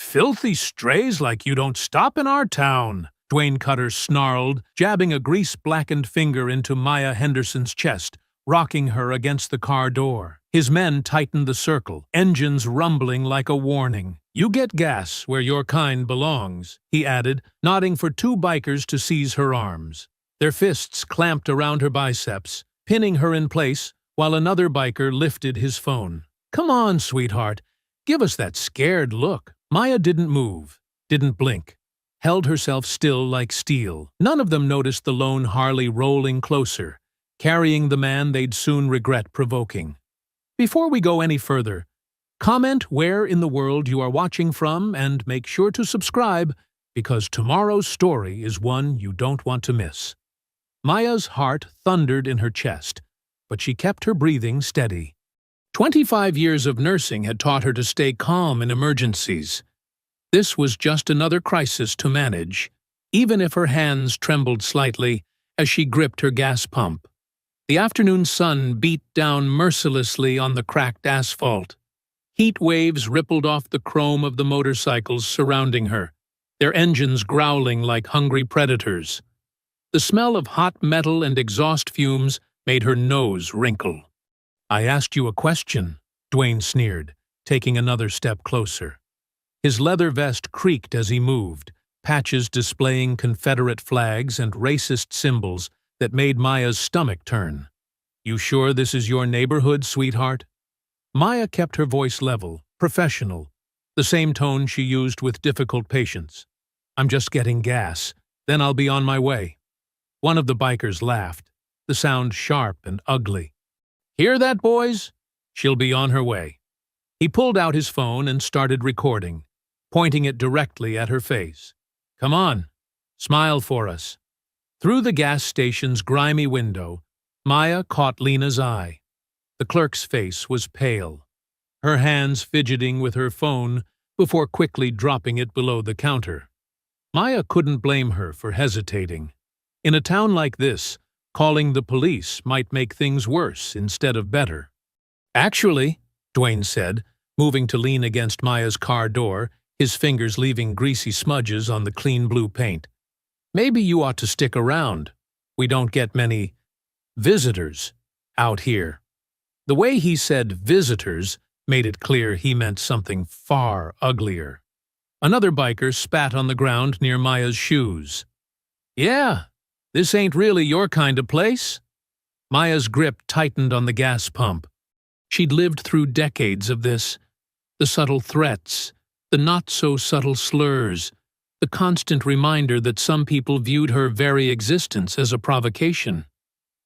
filthy strays like you don't stop in our town, Dwayne Cutter snarled, jabbing a grease-blackened finger into Maya Henderson's chest, rocking her against the car door. His men tightened the circle, engines rumbling like a warning. "You get gas where your kind belongs," he added, nodding for two bikers to seize her arms. Their fists clamped around her biceps, pinning her in place while another biker lifted his phone. "Come on, sweetheart. Give us that scared look." Maya didn't move, didn't blink, held herself still like steel. None of them noticed the lone Harley rolling closer, carrying the man they'd soon regret provoking. Before we go any further, comment where in the world you are watching from and make sure to subscribe, because tomorrow's story is one you don't want to miss. Maya's heart thundered in her chest, but she kept her breathing steady. 25 years of nursing had taught her to stay calm in emergencies. This was just another crisis to manage, even if her hands trembled slightly as she gripped her gas pump. The afternoon sun beat down mercilessly on the cracked asphalt. Heat waves rippled off the chrome of the motorcycles surrounding her, their engines growling like hungry predators. The smell of hot metal and exhaust fumes made her nose wrinkle. "I asked you a question," Dwayne sneered, taking another step closer. His leather vest creaked as he moved, patches displaying Confederate flags and racist symbols that made Maya's stomach turn. "You sure this is your neighborhood, sweetheart?" Maya kept her voice level, professional, the same tone she used with difficult patients. "I'm just getting gas, then I'll be on my way." One of the bikers laughed, the sound sharp and ugly. "Hear that, boys? She'll be on her way." He pulled out his phone and started recording, pointing it directly at her face. "Come on, smile for us." Through the gas station's grimy window, Maya caught Lena's eye. The clerk's face was pale, her hands fidgeting with her phone before quickly dropping it below the counter. Maya couldn't blame her for hesitating. In a town like this, calling the police might make things worse instead of better. "Actually," Dwayne said, moving to lean against Maya's car door, his fingers leaving greasy smudges on the clean blue paint, "maybe you ought to stick around. We don't get many visitors out here." The way he said visitors made it clear he meant something far uglier. Another biker spat on the ground near Maya's shoes. "Yeah, this ain't really your kind of place." Maya's grip tightened on the gas pump. She'd lived through decades of this. The subtle threats, the not-so-subtle slurs, the constant reminder that some people viewed her very existence as a provocation.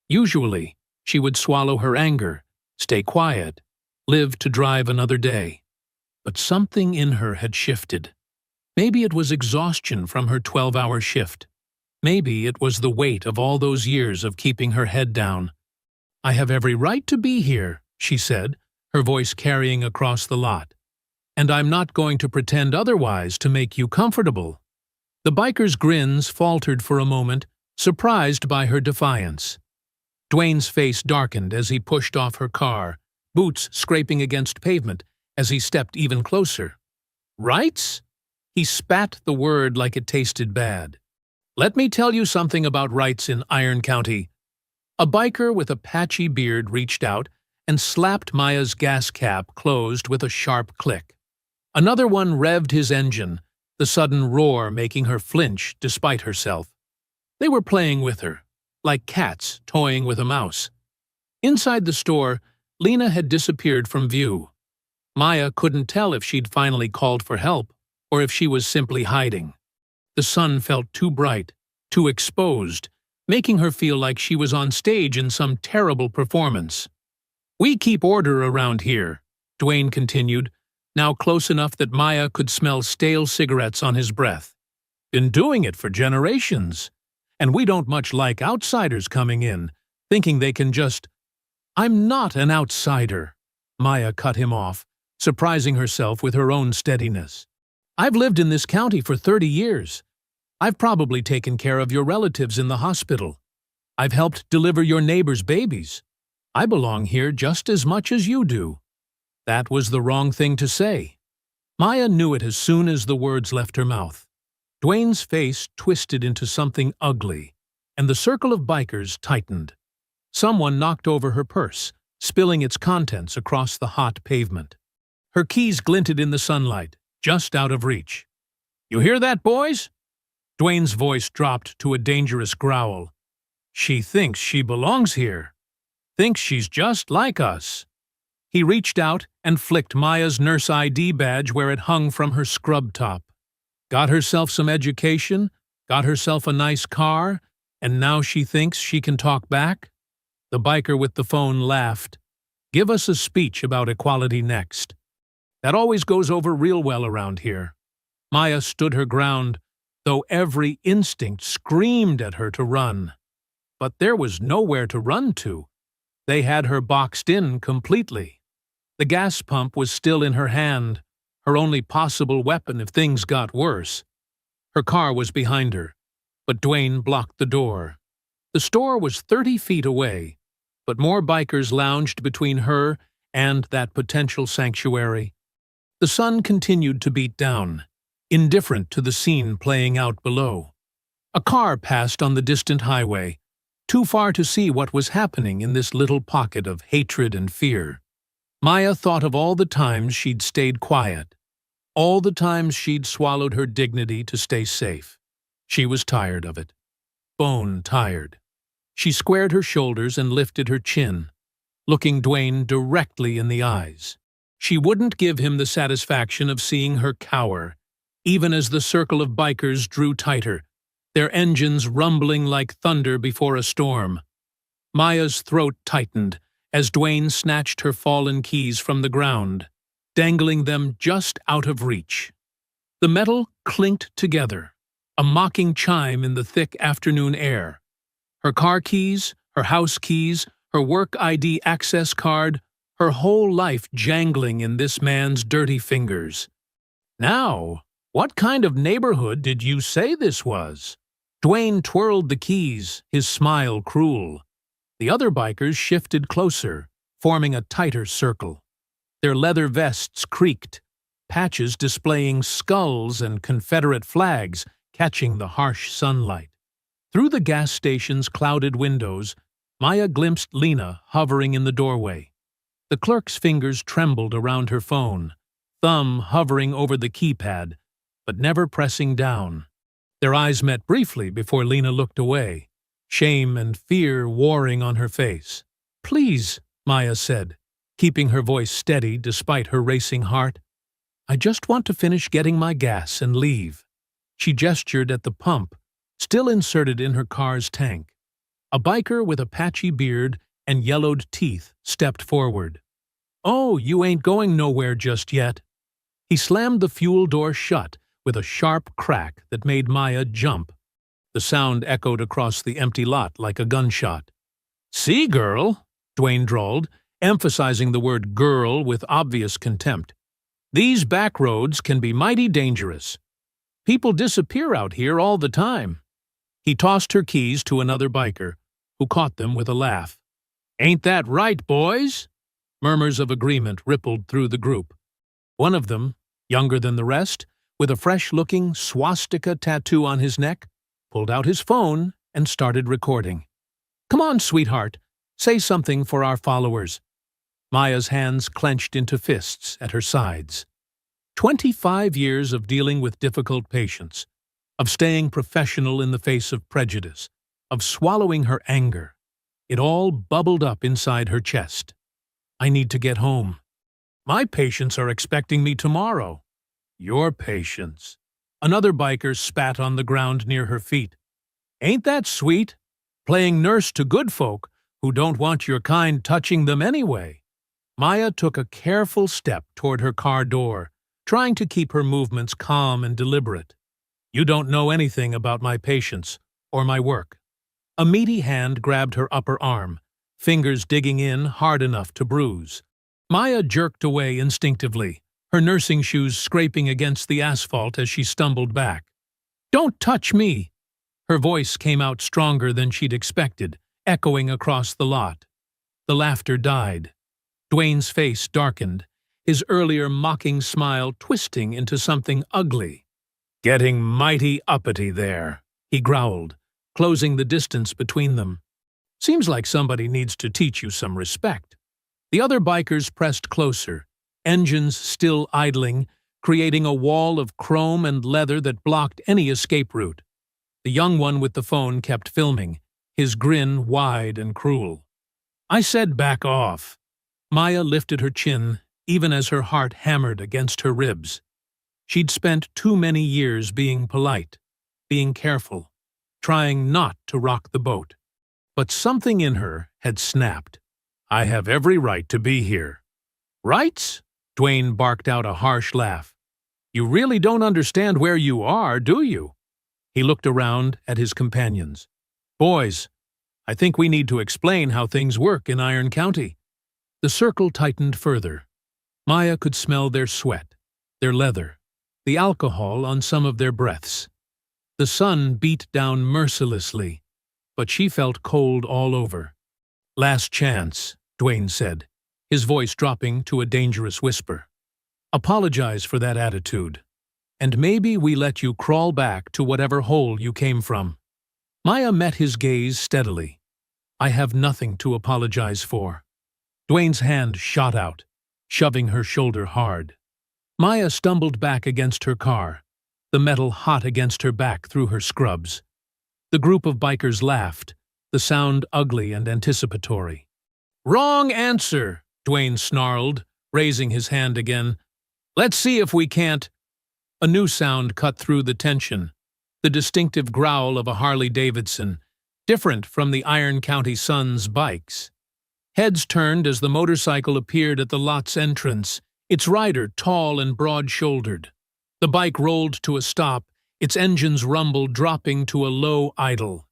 Usually, she would swallow her anger, stay quiet, live to drive another day. But something in her had shifted. Maybe it was exhaustion from her 12-hour shift. Maybe it was the weight of all those years of keeping her head down. "I have every right to be here," she said, her voice carrying across the lot. "And I'm not going to pretend otherwise to make you comfortable." The biker's grins faltered for a moment, surprised by her defiance. Dwayne's face darkened as he pushed off her car, boots scraping against pavement as he stepped even closer. "Rights?" He spat the word like it tasted bad. "Let me tell you something about rights in Iron County." A biker with a patchy beard reached out and slapped Maya's gas cap closed with a sharp click. Another one revved his engine, the sudden roar making her flinch despite herself. They were playing with her, like cats toying with a mouse. Inside the store, Lena had disappeared from view. Maya couldn't tell if she'd finally called for help or if she was simply hiding. The sun felt too bright, too exposed, making her feel like she was on stage in some terrible performance. "We keep order around here," Dwayne continued, now close enough that Maya could smell stale cigarettes on his breath. "Been doing it for generations. And we don't much like outsiders coming in, thinking they can just—" "I'm not an outsider," Maya cut him off, surprising herself with her own steadiness. "I've lived in this county for 30 years. I've probably taken care of your relatives in the hospital. I've helped deliver your neighbors' babies. I belong here just as much as you do." That was the wrong thing to say. Maya knew it as soon as the words left her mouth. Dwayne's face twisted into something ugly, and the circle of bikers tightened. Someone knocked over her purse, spilling its contents across the hot pavement. Her keys glinted in the sunlight, just out of reach. "You hear that, boys?" Dwayne's voice dropped to a dangerous growl. "She thinks she belongs here. Thinks she's just like us." He reached out and flicked Maya's nurse ID badge where it hung from her scrub top. Got herself some education, got herself a nice car, and now she thinks she can talk back? The biker with the phone laughed. "Give us a speech about equality next. That always goes over real well around here." Maya stood her ground, though every instinct screamed at her to run. But there was nowhere to run to. They had her boxed in completely. The gas pump was still in her hand, her only possible weapon if things got worse. Her car was behind her, but Dwayne blocked the door. The store was 30 feet away, but more bikers lounged between her and that potential sanctuary. The sun continued to beat down, indifferent to the scene playing out below. A car passed on the distant highway, too far to see what was happening in this little pocket of hatred and fear. Maya thought of all the times she'd stayed quiet, all the times she'd swallowed her dignity to stay safe. She was tired of it. Bone tired. She squared her shoulders and lifted her chin, looking Dwayne directly in the eyes. She wouldn't give him the satisfaction of seeing her cower, even as the circle of bikers drew tighter, their engines rumbling like thunder before a storm. Maya's throat tightened as Dwayne snatched her fallen keys from the ground, dangling them just out of reach. The metal clinked together, a mocking chime in the thick afternoon air. Her car keys, her house keys, her work ID access card, her whole life jangling in this man's dirty fingers. "Now, what kind of neighborhood did you say this was?" Dwayne twirled the keys, his smile cruel. The other bikers shifted closer, forming a tighter circle. Their leather vests creaked, patches displaying skulls and Confederate flags catching the harsh sunlight. Through the gas station's clouded windows, Maya glimpsed Lena hovering in the doorway. The clerk's fingers trembled around her phone, thumb hovering over the keypad, but never pressing down. Their eyes met briefly before Lena looked away, shame and fear warring on her face. "Please," Maya said, keeping her voice steady despite her racing heart. "I just want to finish getting my gas and leave." She gestured at the pump, still inserted in her car's tank. A biker with a patchy beard and yellowed teeth stepped forward. "Oh, you ain't going nowhere just yet." He slammed the fuel door shut with a sharp crack that made Maya jump. The sound echoed across the empty lot like a gunshot. "See, girl," Dwayne drawled, emphasizing the word girl with obvious contempt. "These back roads can be mighty dangerous. People disappear out here all the time." He tossed her keys to another biker, who caught them with a laugh. "Ain't that right, boys?" Murmurs of agreement rippled through the group. One of them, younger than the rest, with a fresh-looking swastika tattoo on his neck, pulled out his phone and started recording. "Come on, sweetheart, say something for our followers." Maya's hands clenched into fists at her sides. 25 years of dealing with difficult patients, of staying professional in the face of prejudice, of swallowing her anger. It all bubbled up inside her chest. "I need to get home. My patients are expecting me tomorrow." "Your patients." Another biker spat on the ground near her feet. "Ain't that sweet? Playing nurse to good folk who don't want your kind touching them anyway." Maya took a careful step toward her car door, trying to keep her movements calm and deliberate. "You don't know anything about my patients or my work." A meaty hand grabbed her upper arm, fingers digging in hard enough to bruise. Maya jerked away instinctively, her nursing shoes scraping against the asphalt as she stumbled back. "Don't touch me!" Her voice came out stronger than she'd expected, echoing across the lot. The laughter died. Dwayne's face darkened, his earlier mocking smile twisting into something ugly. "Getting mighty uppity there," he growled, closing the distance between them. "Seems like somebody needs to teach you some respect." The other bikers pressed closer, engines still idling, creating a wall of chrome and leather that blocked any escape route. The young one with the phone kept filming, his grin wide and cruel. "I said back off." Maya lifted her chin, even as her heart hammered against her ribs. She'd spent too many years being polite, being careful, trying not to rock the boat. But something in her had snapped. "I have every right to be here." "Rights?" Dwayne barked out a harsh laugh. "You really don't understand where you are, do you?" He looked around at his companions. "Boys, I think we need to explain how things work in Iron County." The circle tightened further. Maya could smell their sweat, their leather, the alcohol on some of their breaths. The sun beat down mercilessly, but she felt cold all over. "Last chance," Dwayne said, his voice dropping to a dangerous whisper. "Apologize for that attitude, and maybe we let you crawl back to whatever hole you came from." Maya met his gaze steadily. "I have nothing to apologize for." Dwayne's hand shot out, shoving her shoulder hard. Maya stumbled back against her car, the metal hot against her back through her scrubs. The group of bikers laughed, the sound ugly and anticipatory. "Wrong answer," Dwayne snarled, raising his hand again. "Let's see if we can't—" A new sound cut through the tension, the distinctive growl of a Harley-Davidson, different from the Iron County Sun's bikes. Heads turned as the motorcycle appeared at the lot's entrance, its rider tall and broad-shouldered. The bike rolled to a stop, its engine's rumble dropping to a low idle.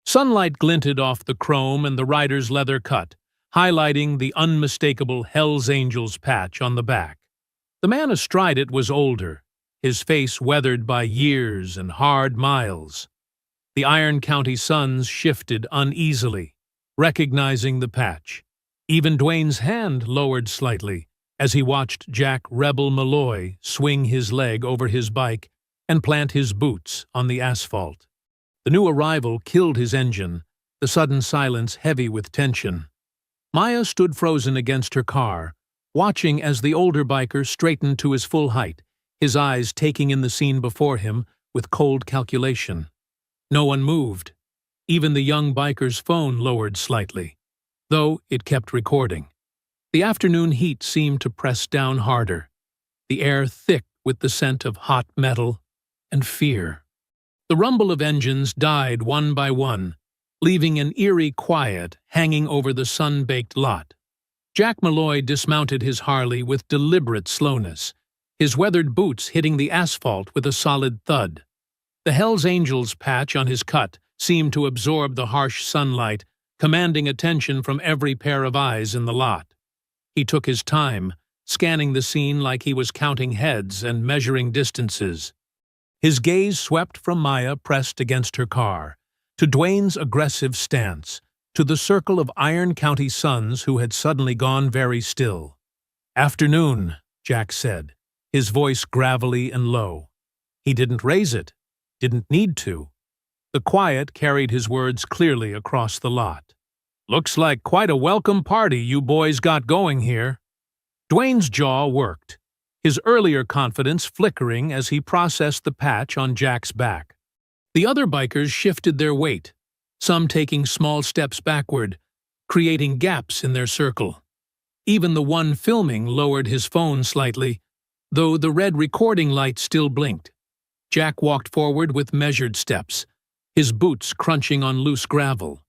Sunlight glinted off the chrome and the rider's leather cut, highlighting the unmistakable Hell's Angels patch on the back. The man astride it was older, his face weathered by years and hard miles. The Iron County Suns shifted uneasily, recognizing the patch. Even Dwayne's hand lowered slightly as he watched Jack Rebel Malloy swing his leg over his bike and plant his boots on the asphalt. The new arrival killed his engine, the sudden silence heavy with tension. Maya stood frozen against her car, watching as the older biker straightened to his full height, his eyes taking in the scene before him with cold calculation. No one moved. Even the young biker's phone lowered slightly, though it kept recording. The afternoon heat seemed to press down harder, the air thick with the scent of hot metal and fear. The rumble of engines died one by one, leaving an eerie quiet hanging over the sun-baked lot. Jack Malloy dismounted his Harley with deliberate slowness, his weathered boots hitting the asphalt with a solid thud. The Hell's Angels patch on his cut seemed to absorb the harsh sunlight, commanding attention from every pair of eyes in the lot. He took his time, scanning the scene like he was counting heads and measuring distances. His gaze swept from Maya pressed against her car, to Dwayne's aggressive stance, to the circle of Iron County Suns who had suddenly gone very still. "Afternoon," Jack said, his voice gravelly and low. He didn't raise it, didn't need to. The quiet carried his words clearly across the lot. "Looks like quite a welcome party you boys got going here." Dwayne's jaw worked, his earlier confidence flickering as he processed the patch on Jack's back. The other bikers shifted their weight, some taking small steps backward, creating gaps in their circle. Even the one filming lowered his phone slightly, though the red recording light still blinked. Jack walked forward with measured steps, his boots crunching on loose gravel.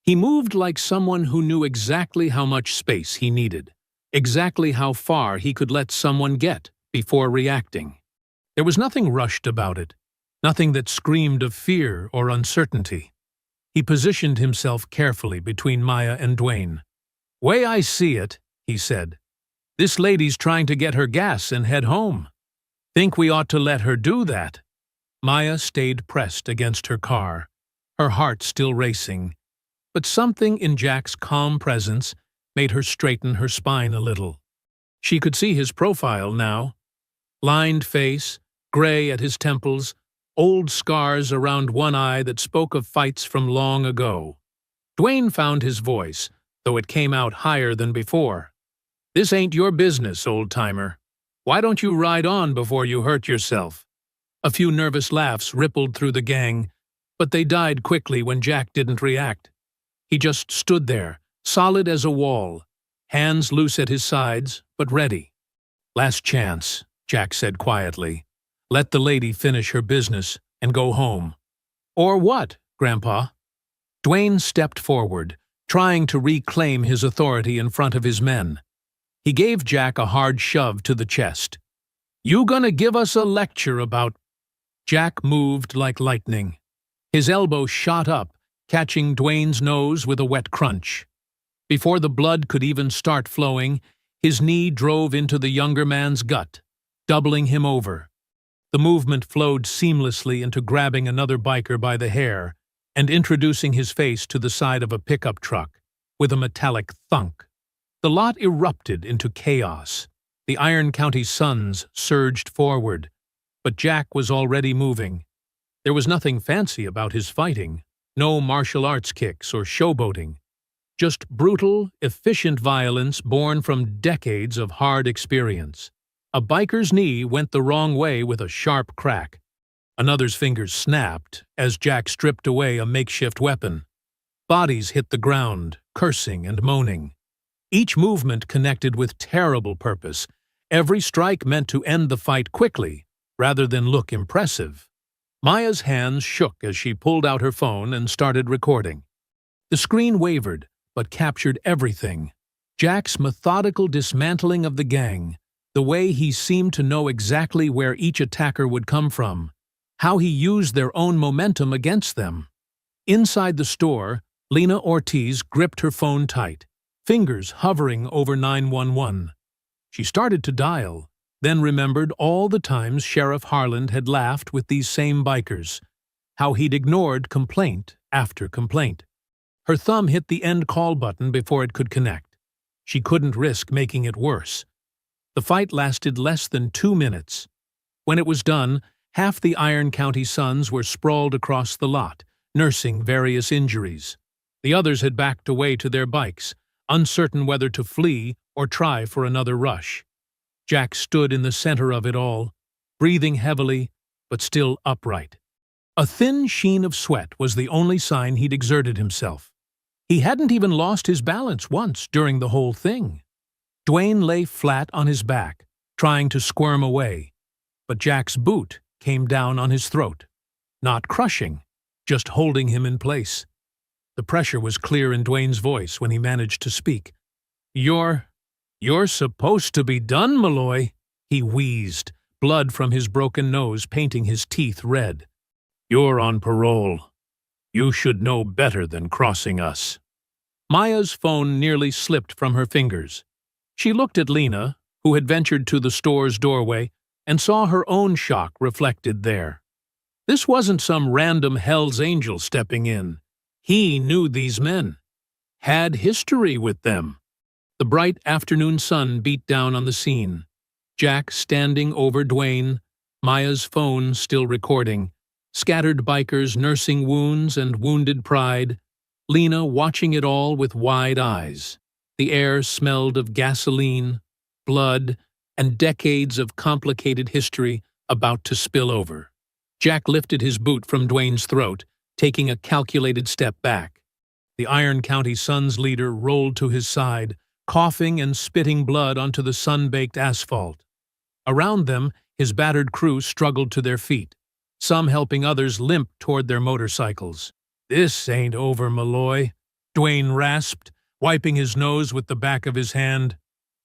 He moved like someone who knew exactly how much space he needed, exactly how far he could let someone get before reacting. There was nothing rushed about it, nothing that screamed of fear or uncertainty. He positioned himself carefully between Maya and Dwayne. "Way I see it," he said, "this lady's trying to get her gas and head home. Think we ought to let her do that?" Maya stayed pressed against her car, her heart still racing, but something in Jack's calm presence made her straighten her spine a little. She could see his profile now. Lined face, gray at his temples, old scars around one eye that spoke of fights from long ago. Dwayne found his voice, though it came out higher than before. "This ain't your business, old-timer. Why don't you ride on before you hurt yourself?" A few nervous laughs rippled through the gang, but they died quickly when Jack didn't react. He just stood there, solid as a wall, hands loose at his sides, but ready. "Last chance," Jack said quietly. "Let the lady finish her business and go home." "Or what, Grandpa?" Dwayne stepped forward, trying to reclaim his authority in front of his men. He gave Jack a hard shove to the chest. "You gonna give us a lecture about—" Jack moved like lightning. His elbow shot up, catching Dwayne's nose with a wet crunch. Before the blood could even start flowing, his knee drove into the younger man's gut, doubling him over. The movement flowed seamlessly into grabbing another biker by the hair and introducing his face to the side of a pickup truck, with a metallic thunk. The lot erupted into chaos. The Iron County Suns surged forward, but Jack was already moving. There was nothing fancy about his fighting, no martial arts kicks or showboating. Just brutal, efficient violence born from decades of hard experience. A biker's knee went the wrong way with a sharp crack. Another's fingers snapped as Jack stripped away a makeshift weapon. Bodies hit the ground, cursing and moaning. Each movement connected with terrible purpose. Every strike meant to end the fight quickly, rather than look impressive. Maya's hands shook as she pulled out her phone and started recording. The screen wavered, but captured everything. Jack's methodical dismantling of the gang, the way he seemed to know exactly where each attacker would come from, how he used their own momentum against them. Inside the store, Lena Ortiz gripped her phone tight, fingers hovering over 911. She started to dial, then remembered all the times Sheriff Harland had laughed with these same bikers, how he'd ignored complaint after complaint. Her thumb hit the end call button before it could connect. She couldn't risk making it worse. The fight lasted less than 2 minutes. When it was done, half the Iron County Suns were sprawled across the lot, nursing various injuries. The others had backed away to their bikes, uncertain whether to flee or try for another rush. Jack stood in the center of it all, breathing heavily, but still upright. A thin sheen of sweat was the only sign he'd exerted himself. He hadn't even lost his balance once during the whole thing. Dwayne lay flat on his back, trying to squirm away, but Jack's boot came down on his throat, not crushing, just holding him in place. The pressure was clear in Dwayne's voice when he managed to speak. You're supposed to be done, Malloy," he wheezed, blood from his broken nose painting his teeth red. "You're on parole. You should know better than crossing us." Maya's phone nearly slipped from her fingers. She looked at Lena, who had ventured to the store's doorway, and saw her own shock reflected there. This wasn't some random Hell's Angel stepping in. He knew these men, had history with them. The bright afternoon sun beat down on the scene. Jack standing over Dwayne, Maya's phone still recording, scattered bikers nursing wounds and wounded pride, Lena watching it all with wide eyes. The air smelled of gasoline, blood, and decades of complicated history about to spill over. Jack lifted his boot from Dwayne's throat, taking a calculated step back. The Iron County Suns leader rolled to his side, coughing and spitting blood onto the sun-baked asphalt. Around them, his battered crew struggled to their feet, some helping others limp toward their motorcycles. "This ain't over, Malloy," Dwayne rasped, wiping his nose with the back of his hand.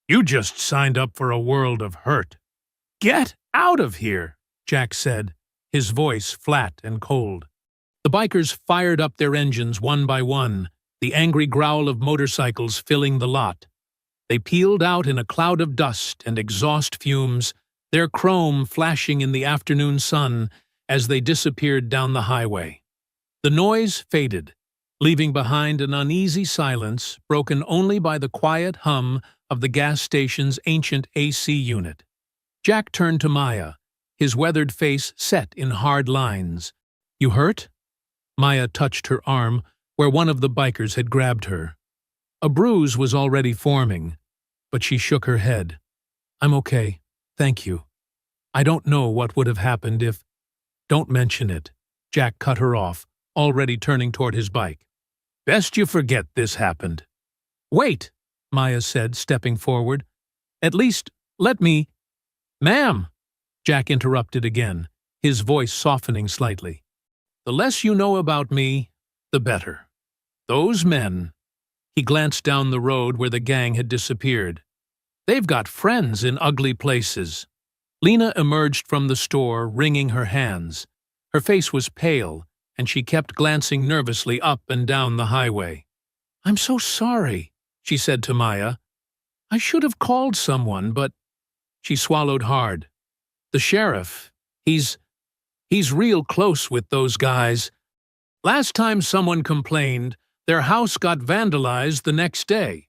"You just signed up for a world of hurt." "Get out of here," Jack said, his voice flat and cold. The bikers fired up their engines one by one, the angry growl of motorcycles filling the lot. They peeled out in a cloud of dust and exhaust fumes, their chrome flashing in the afternoon sun as they disappeared down the highway. The noise faded, leaving behind an uneasy silence broken only by the quiet hum of the gas station's ancient AC unit. Jack turned to Maya, his weathered face set in hard lines. "You hurt?" Maya touched her arm where one of the bikers had grabbed her. A bruise was already forming, but she shook her head. "I'm okay, thank you. I don't know what would have happened if—" "Don't mention it," Jack cut her off, already turning toward his bike. "Best you forget this happened." "Wait," Maya said, stepping forward. "At least, let me—" "Ma'am," Jack interrupted again, his voice softening slightly. "The less you know about me, the better. Those men—" He glanced down the road where the gang had disappeared. "They've got friends in ugly places." Lena emerged from the store, wringing her hands. Her face was pale, and she kept glancing nervously up and down the highway. "I'm so sorry," she said to Maya. "I should have called someone, but—" She swallowed hard. "The sheriff, he's real close with those guys. Last time someone complained, their house got vandalized the next day.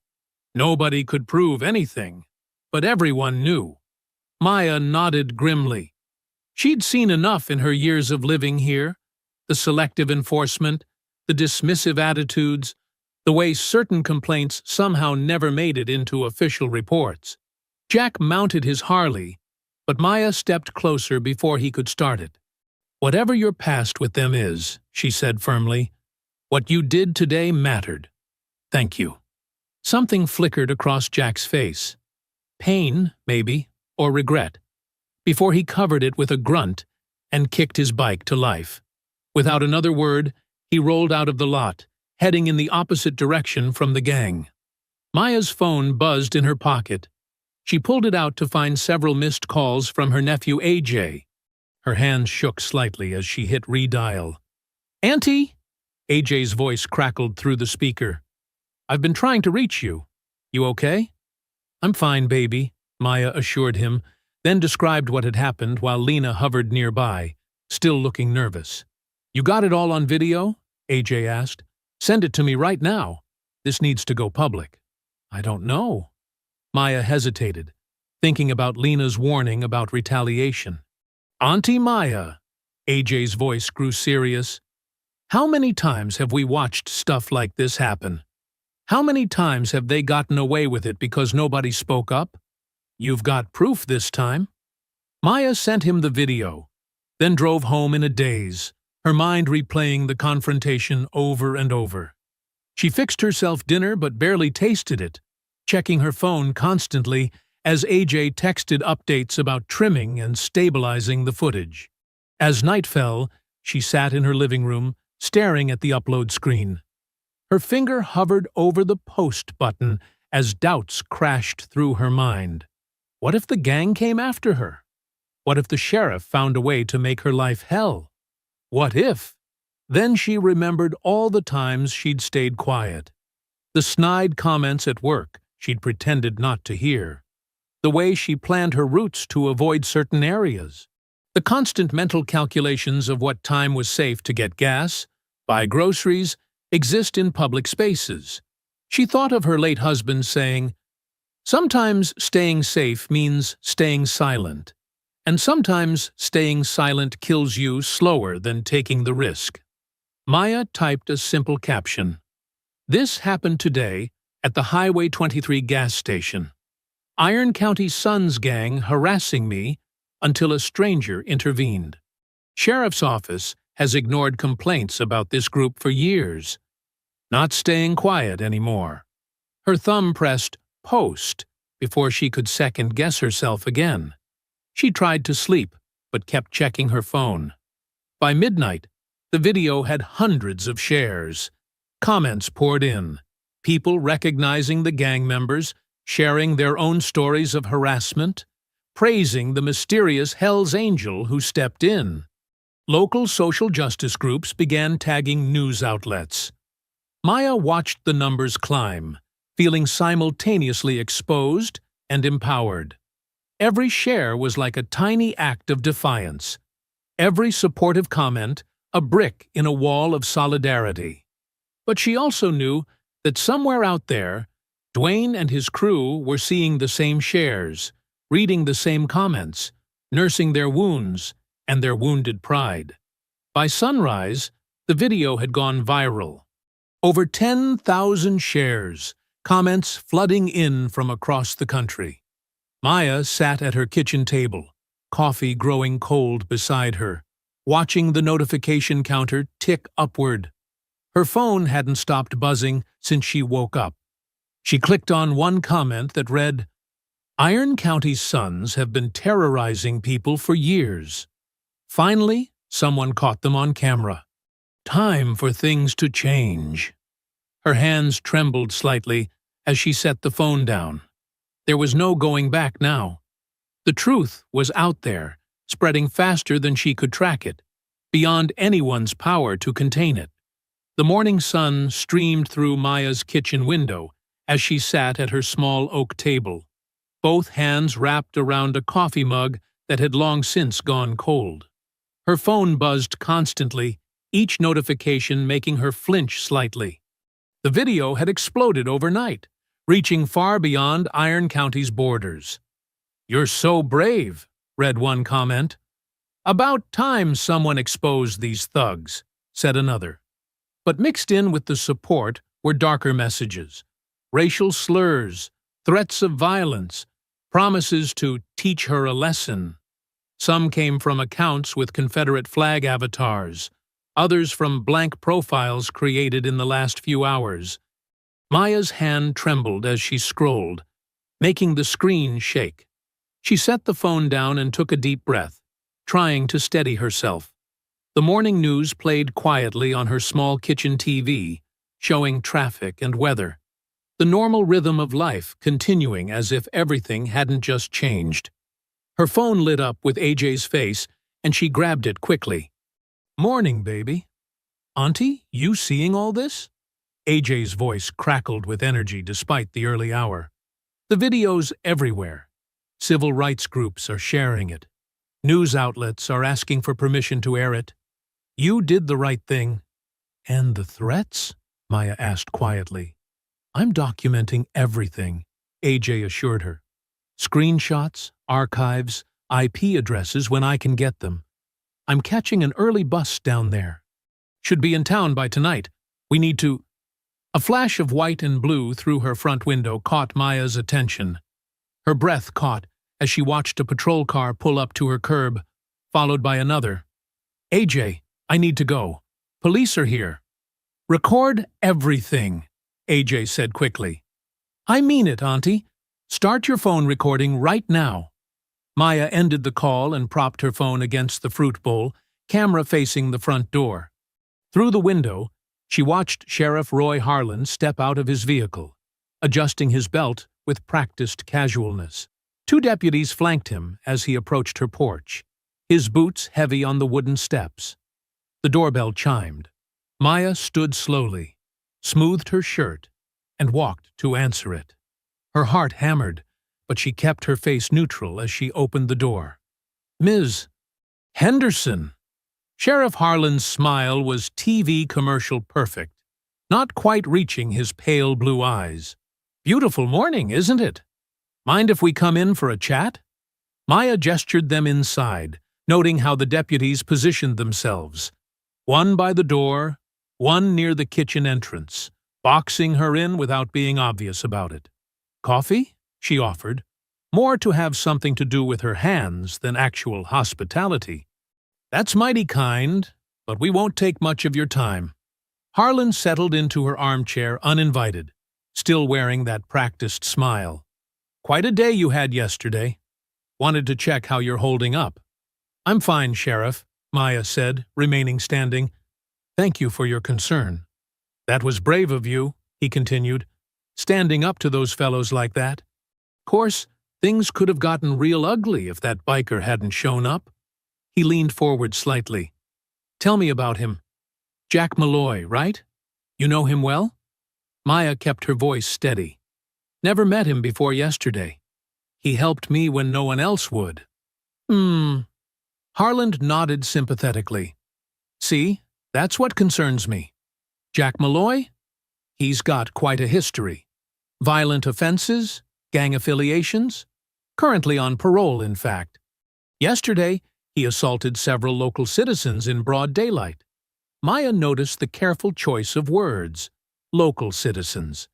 Nobody could prove anything, but everyone knew." Maya nodded grimly. She'd seen enough in her years of living here. The selective enforcement, the dismissive attitudes, the way certain complaints somehow never made it into official reports. Jack mounted his Harley, but Maya stepped closer before he could start it. "Whatever your past with them is," she said firmly, "what you did today mattered. Thank you." Something flickered across Jack's face. Pain, maybe, or regret, before he covered it with a grunt and kicked his bike to life. Without another word, he rolled out of the lot, heading in the opposite direction from the gang. Maya's phone buzzed in her pocket. She pulled it out to find several missed calls from her nephew AJ. Her hands shook slightly as she hit redial. "Auntie!" AJ's voice crackled through the speaker. "I've been trying to reach you. You okay?" "I'm fine, baby," Maya assured him, then described what had happened while Lena hovered nearby, still looking nervous. "You got it all on video?" AJ asked. "Send it to me right now. This needs to go public." "I don't know." Maya hesitated, thinking about Lena's warning about retaliation. "Auntie Maya," AJ's voice grew serious, "how many times have we watched stuff like this happen? How many times have they gotten away with it because nobody spoke up? You've got proof this time." Maya sent him the video, then drove home in a daze, her mind replaying the confrontation over and over. She fixed herself dinner but barely tasted it, checking her phone constantly as AJ texted updates about trimming and stabilizing the footage. As night fell, she sat in her living room, staring at the upload screen. Her finger hovered over the post button as doubts crashed through her mind. What if the gang came after her? What if the sheriff found a way to make her life hell? What if? Then she remembered all the times she'd stayed quiet. The snide comments at work she'd pretended not to hear. The way she planned her routes to avoid certain areas. The constant mental calculations of what time was safe to get gas, buy groceries, exist in public spaces. She thought of her late husband saying, "Sometimes staying safe means staying silent, and sometimes staying silent kills you slower than taking the risk." Maya typed a simple caption. "This happened today at the Highway 23 gas station. Iron County Sons gang harassing me until a stranger intervened. Sheriff's office has ignored complaints about this group for years. Not staying quiet anymore." Her thumb pressed post before she could second-guess herself again. She tried to sleep, but kept checking her phone. By midnight, the video had hundreds of shares. Comments poured in, people recognizing the gang members, sharing their own stories of harassment, praising the mysterious Hell's Angel who stepped in. Local social justice groups began tagging news outlets. Maya watched the numbers climb, feeling simultaneously exposed and empowered. Every share was like a tiny act of defiance. Every supportive comment, a brick in a wall of solidarity. But she also knew that somewhere out there, Dwayne and his crew were seeing the same shares, reading the same comments, nursing their wounds and their wounded pride. By sunrise, the video had gone viral. Over 10,000 shares, comments flooding in from across the country. Maya sat at her kitchen table, coffee growing cold beside her, watching the notification counter tick upward. Her phone hadn't stopped buzzing since she woke up. She clicked on one comment that read, "Iron County's sons have been terrorizing people for years. Finally, someone caught them on camera. Time for things to change." Her hands trembled slightly as she set the phone down. There was no going back now. The truth was out there, spreading faster than she could track it, beyond anyone's power to contain it. The morning sun streamed through Maya's kitchen window as she sat at her small oak table, both hands wrapped around a coffee mug that had long since gone cold. Her phone buzzed constantly, each notification making her flinch slightly. The video had exploded overnight, reaching far beyond Iron County's borders. "You're so brave," read one comment. "About time someone exposed these thugs," said another. But mixed in with the support were darker messages. Racial slurs, threats of violence, promises to teach her a lesson. Some came from accounts with Confederate flag avatars, others from blank profiles created in the last few hours. Maya's hand trembled as she scrolled, making the screen shake. She set the phone down and took a deep breath, trying to steady herself. The morning news played quietly on her small kitchen TV, showing traffic and weather. The normal rhythm of life continuing as if everything hadn't just changed. Her phone lit up with AJ's face, and she grabbed it quickly. "Morning, baby." "Auntie, you seeing all this?" AJ's voice crackled with energy despite the early hour. "The video's everywhere. Civil rights groups are sharing it. News outlets are asking for permission to air it. You did the right thing." "And the threats?" Maya asked quietly. "I'm documenting everything," AJ assured her. "Screenshots, archives, IP addresses when I can get them. I'm catching an early bus down there. Should be in town by tonight. We need to—" A flash of white and blue through her front window caught Maya's attention. Her breath caught as she watched a patrol car pull up to her curb, followed by another. "AJ, I need to go. Police are here." "Record everything," AJ said quickly. "I mean it, Auntie. Start your phone recording right now." Maya ended the call and propped her phone against the fruit bowl, camera facing the front door. Through the window, she watched Sheriff Roy Harlan step out of his vehicle, adjusting his belt with practiced casualness. Two deputies flanked him as he approached her porch, his boots heavy on the wooden steps. The doorbell chimed. Maya stood slowly, smoothed her shirt, and walked to answer it. Her heart hammered, but she kept her face neutral as she opened the door. "Ms. Henderson." Sheriff Harlan's smile was TV commercial perfect, not quite reaching his pale blue eyes. "Beautiful morning, isn't it? Mind if we come in for a chat?" Maya gestured them inside, noting how the deputies positioned themselves. One by the door, one near the kitchen entrance, boxing her in without being obvious about it. "Coffee?" she offered, more to have something to do with her hands than actual hospitality. "That's mighty kind, but we won't take much of your time." Harlan settled into her armchair uninvited, still wearing that practiced smile. "Quite a day you had yesterday. Wanted to check how you're holding up." "I'm fine, Sheriff," Maya said, remaining standing. "Thank you for your concern." "That was brave of you," he continued, "standing up to those fellows like that. Course, things could have gotten real ugly if that biker hadn't shown up." He leaned forward slightly. "Tell me about him. Jack Malloy, right? You know him well?" Maya kept her voice steady. "Never met him before yesterday. He helped me when no one else would." Harlan nodded sympathetically. "See, that's what concerns me. Jack Malloy? He's got quite a history. Violent offenses, gang affiliations, currently on parole, in fact. Yesterday, he assaulted several local citizens in broad daylight. Maya noticed the careful choice of words. Local citizens.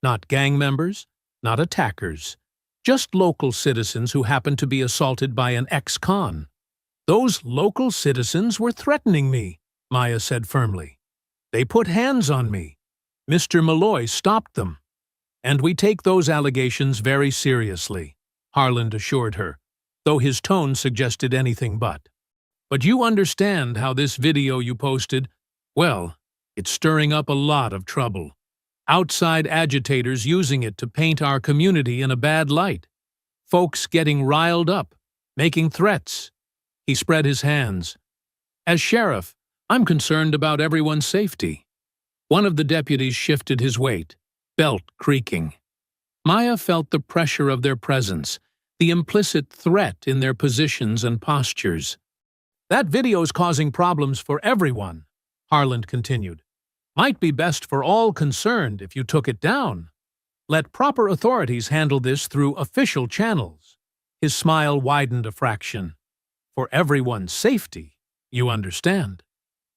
Not gang members, not attackers. Just local citizens who happened to be assaulted by an ex-con. Those local citizens were threatening me, Maya said firmly. They put hands on me. Mr. Malloy stopped them. And we take those allegations very seriously, Harland assured her, though his tone suggested anything but. But you understand how this video you posted, well, it's stirring up a lot of trouble. Outside agitators using it to paint our community in a bad light. Folks getting riled up, making threats. He spread his hands. As sheriff, I'm concerned about everyone's safety. One of the deputies shifted his weight, belt creaking. Maya felt the pressure of their presence, the implicit threat in their positions and postures. That video's causing problems for everyone, Harland continued. Might be best for all concerned if you took it down. Let proper authorities handle this through official channels. His smile widened a fraction. For everyone's safety, you understand.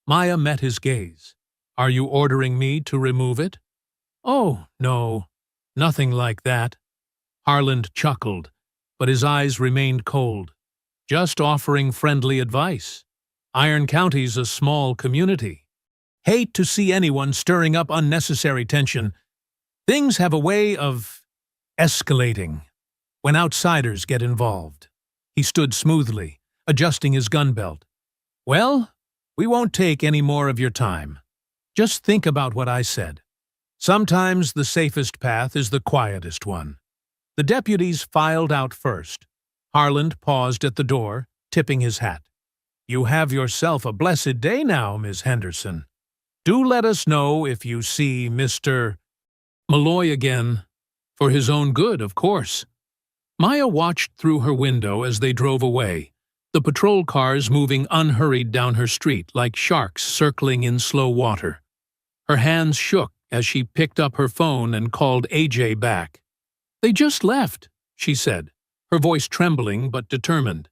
Maya met his gaze. Are you ordering me to remove it? Oh, no, nothing like that. Harland chuckled, but his eyes remained cold. Just offering friendly advice. Iron County's a small community. Hate to see anyone stirring up unnecessary tension. Things have a way of escalating when outsiders get involved. He stood smoothly, adjusting his gun belt. Well, we won't take any more of your time. Just think about what I said. Sometimes the safest path is the quietest one. The deputies filed out first. Harland paused at the door, tipping his hat. You have yourself a blessed day now, Miss Henderson. Do let us know if you see Mr. Malloy again. For his own good, of course. Maya watched through her window as they drove away, the patrol cars moving unhurried down her street like sharks circling in slow water. Her hands shook as she picked up her phone and called AJ back. They just left, she said, her voice trembling but determined.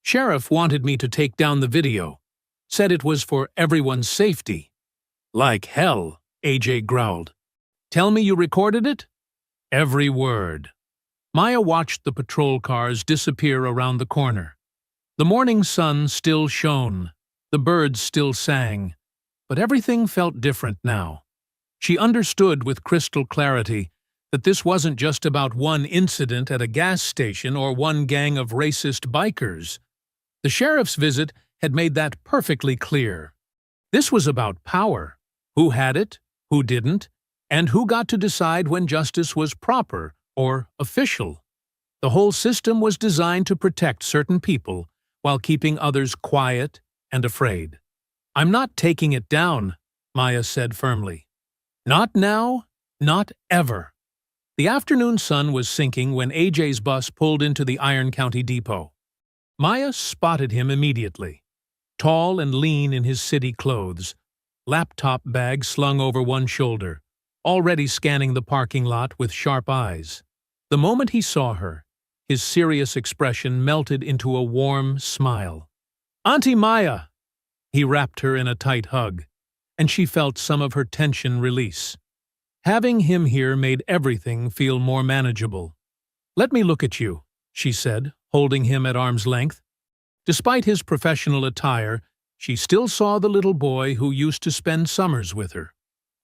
Sheriff wanted me to take down the video. Said it was for everyone's safety. Like hell, AJ growled. Tell me you recorded it? Every word. Maya watched the patrol cars disappear around the corner. The morning sun still shone. The birds still sang. But everything felt different now. She understood with crystal clarity that this wasn't just about one incident at a gas station or one gang of racist bikers. The sheriff's visit had made that perfectly clear. This was about power. Who had it, who didn't, and who got to decide when justice was proper or official. The whole system was designed to protect certain people while keeping others quiet and afraid. I'm not taking it down, Maya said firmly. Not now, not ever. The afternoon sun was sinking when AJ's bus pulled into the Iron County depot. Maya spotted him immediately. Tall and lean in his city clothes, laptop bag slung over one shoulder, already scanning the parking lot with sharp eyes. The moment he saw her, his serious expression melted into a warm smile. Auntie Maya! He wrapped her in a tight hug, and she felt some of her tension release. Having him here made everything feel more manageable. Let me look at you, she said, holding him at arm's length. Despite his professional attire, she still saw the little boy who used to spend summers with her,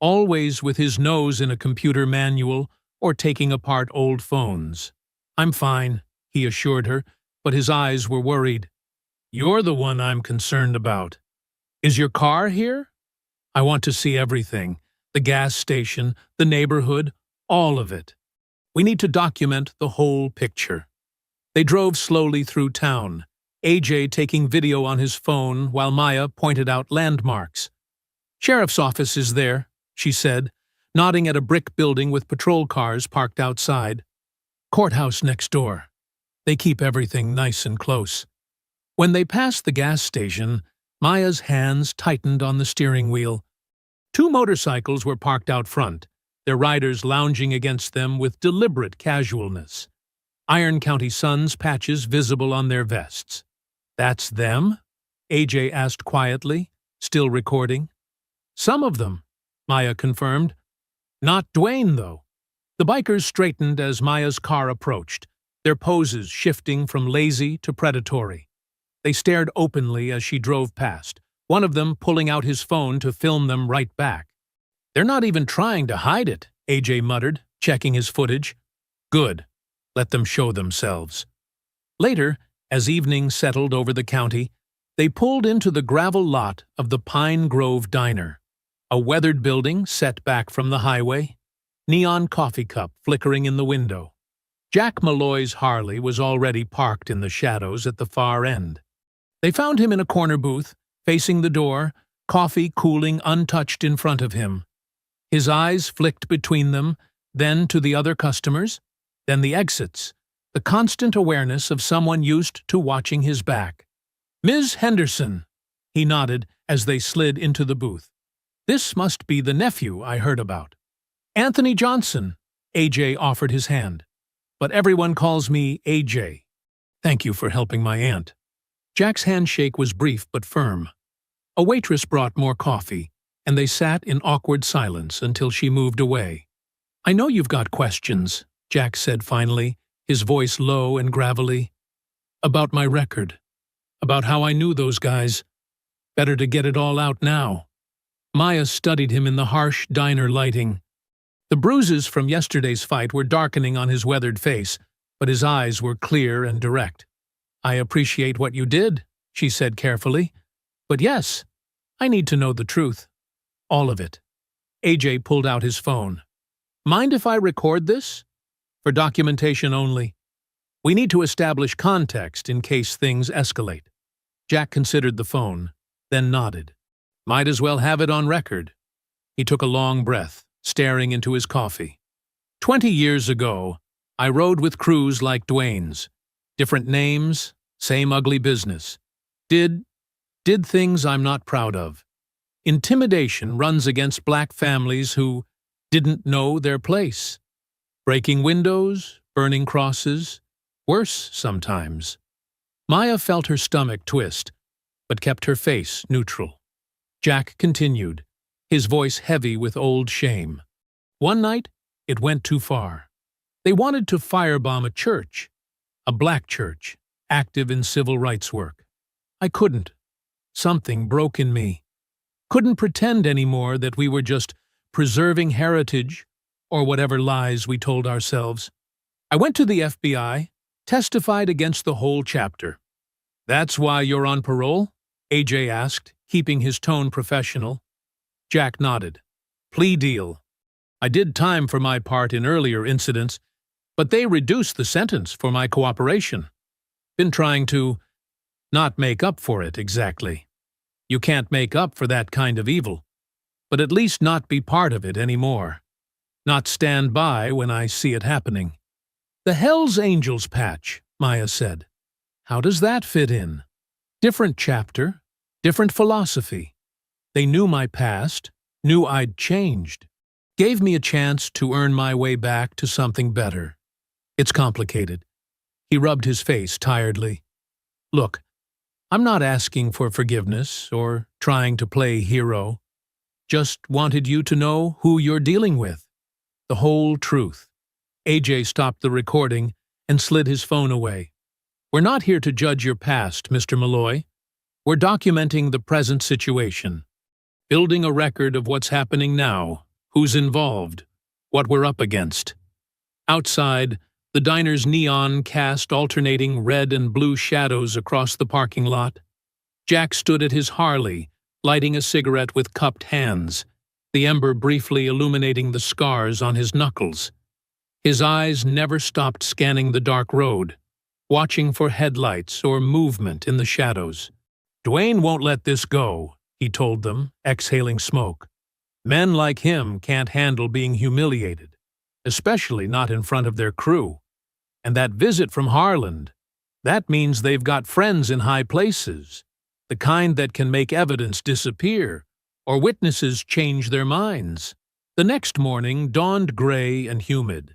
always with his nose in a computer manual or taking apart old phones. I'm fine, he assured her, but his eyes were worried. You're the one I'm concerned about. Is your car here? I want to see everything. The gas station, the neighborhood, all of it. We need to document the whole picture. They drove slowly through town, AJ taking video on his phone while Maya pointed out landmarks. Sheriff's office is there, she said, nodding at a brick building with patrol cars parked outside. Courthouse next door. They keep everything nice and close. When they passed the gas station, Maya's hands tightened on the steering wheel. Two motorcycles were parked out front, their riders lounging against them with deliberate casualness. Iron County Suns patches visible on their vests. "That's them?" AJ asked quietly, still recording. "Some of them," Maya confirmed. "Not Dwayne, though." The bikers straightened as Maya's car approached, their poses shifting from lazy to predatory. They stared openly as she drove past, one of them pulling out his phone to film them right back. "They're not even trying to hide it," AJ muttered, checking his footage. "Good. Let them show themselves." Later, as evening settled over the county, they pulled into the gravel lot of the Pine Grove Diner, a weathered building set back from the highway, neon coffee cup flickering in the window. Jack Malloy's Harley was already parked in the shadows at the far end. They found him in a corner booth, facing the door, coffee cooling untouched in front of him. His eyes flicked between them, then to the other customers, then the exits, the constant awareness of someone used to watching his back. "Ms. Henderson," he nodded as they slid into the booth. "This must be the nephew I heard about." "Anthony Johnson," AJ offered his hand. "But everyone calls me AJ. Thank you for helping my aunt." Jack's handshake was brief but firm. A waitress brought more coffee, and they sat in awkward silence until she moved away. "I know you've got questions," Jack said finally, his voice low and gravelly. "About my record. About how I knew those guys. Better to get it all out now." Maya studied him in the harsh diner lighting. The bruises from yesterday's fight were darkening on his weathered face, but his eyes were clear and direct. "I appreciate what you did," she said carefully. "But yes, I need to know the truth. All of it." AJ pulled out his phone. "Mind if I record this?" "For documentation only. We need to establish context in case things escalate." Jack considered the phone, then nodded. "Might as well have it on record." He took a long breath, staring into his coffee. 20 years ago, I rode with crews like Dwayne's. Different names, same ugly business. Did things I'm not proud of. Intimidation runs against black families who didn't know their place. Breaking windows, burning crosses, worse sometimes. Maya felt her stomach twist, but kept her face neutral. Jack continued, his voice heavy with old shame. "One night, it went too far. They wanted to firebomb a church, a black church, active in civil rights work. I couldn't. Something broke in me. Couldn't pretend anymore that we were just preserving heritage or whatever lies we told ourselves. I went to the FBI, testified against the whole chapter." "That's why you're on parole?" AJ asked, keeping his tone professional. Jack nodded. "Plea deal. I did time for my part in earlier incidents, but they reduced the sentence for my cooperation. Been trying to not make up for it exactly. You can't make up for that kind of evil, but at least not be part of it anymore. Not stand by when I see it happening." "The Hells Angels patch," Maya said. "How does that fit in?" "Different chapter, different philosophy. They knew my past, knew I'd changed. Gave me a chance to earn my way back to something better. It's complicated." He rubbed his face tiredly. "Look, I'm not asking for forgiveness or trying to play hero. Just wanted you to know who you're dealing with. The whole truth." AJ stopped the recording and slid his phone away. "We're not here to judge your past, Mr. Malloy. We're documenting the present situation. Building a record of what's happening now, who's involved, what we're up against." Outside, the diner's neon cast alternating red and blue shadows across the parking lot. Jack stood at his Harley, lighting a cigarette with cupped hands, the ember briefly illuminating the scars on his knuckles. His eyes never stopped scanning the dark road, watching for headlights or movement in the shadows. "Dwayne won't let this go," he told them, exhaling smoke. "Men like him can't handle being humiliated, especially not in front of their crew. And that visit from Harland, that means they've got friends in high places, the kind that can make evidence disappear or witnesses change their minds. The next morning dawned gray and humid.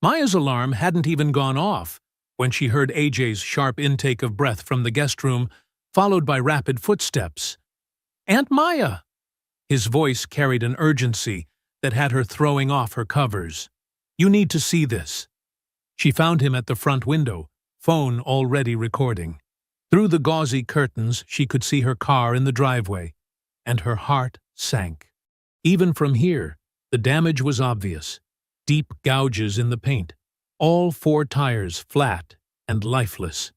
Maya's alarm hadn't even gone off when she heard AJ's sharp intake of breath from the guest room, followed by rapid footsteps. "Aunt Maya!" His voice carried an urgency that had her throwing off her covers. "You need to see this." She found him at the front window, phone already recording. Through the gauzy curtains she could see her car in the driveway, and her heart sank. Even from here, the damage was obvious. Deep gouges in the paint, all 4 tires flat and lifeless.